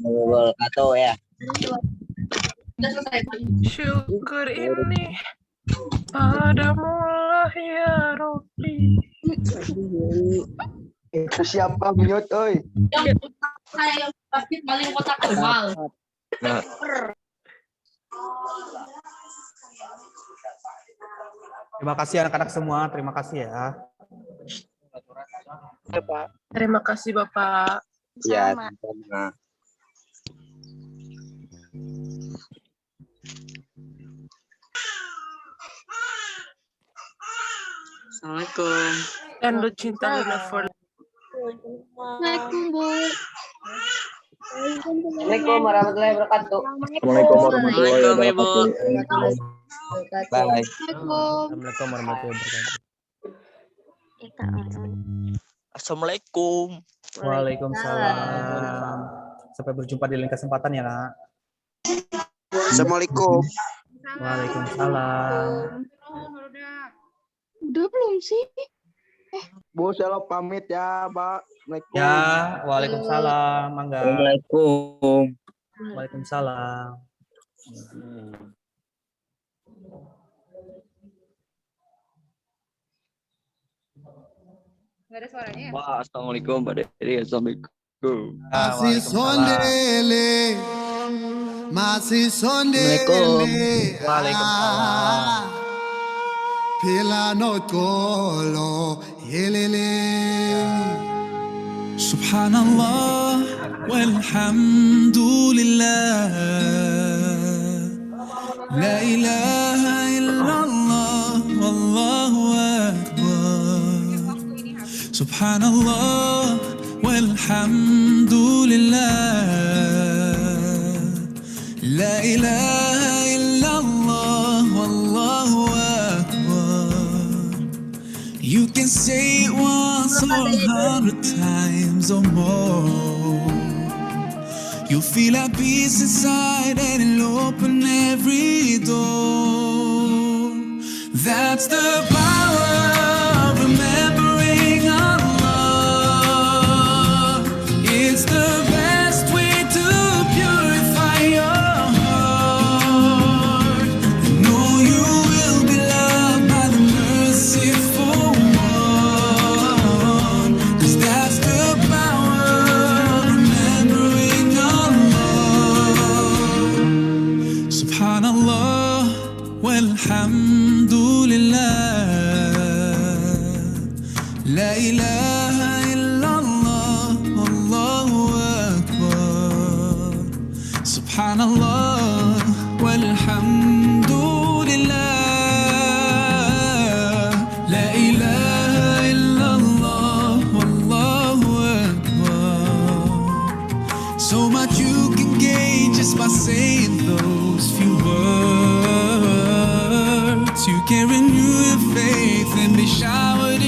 Wabarakatuh ya. Syukur ini padamu lah ya Rabbi. Itu siapa mute oi? Saya pasti paling kotak kebal. Terima kasih anak-anak semua, terima kasih ya. Terima kasih Bapak. Ya, Sama. Assalamualaikum. Dan lu cinta Luna for. Assalamualaikum, Bu. Assalamualaikum warahmatullahi wabarakatuh. Assalamualaikum warahmatullahi wabarakatuh. Bye. Assalamualaikum warahmatullahi wabarakatuh. Assalamualaikum. Waalaikumsalam. Sampai berjumpa di lain kesempatan ya, Kak. Assalamualaikum. Waalaikumsalam. Udah belum sih? Bu, saya pamit ya, Pak. Assalamualaikum. Ya, waalaikumsalam. Mangga. Assalamualaikum. Waalaikumsalam. Nggak ada suaranya ya? Wah, assalamualaikum Pak Dedi. Assalamualaikum. Masih sondele, masih sondele. Waalaikumsalam. Pilano tolo yelele. Subhanallah walhamdulillah. La ilaha illallah wallahu akbar. Subhanallah walhamdulillah. La ilaha illallah wallahu akbar. You can say it once or 100 times or more. You'll feel a peace inside and it'll open every door. That's the power of remembering Allah. It's the best way to purify your heart. Know you will be loved by the merciful one. 'Cause that's the power of remembering Allah. Subhanallah walhamdulillah. La ilaha illallah wallahu akbar. Subhanallah walhamdulillah. La ilaha illallah wallahu akbar. So much you can gain just by saying those few words. You can renew your faith and be showered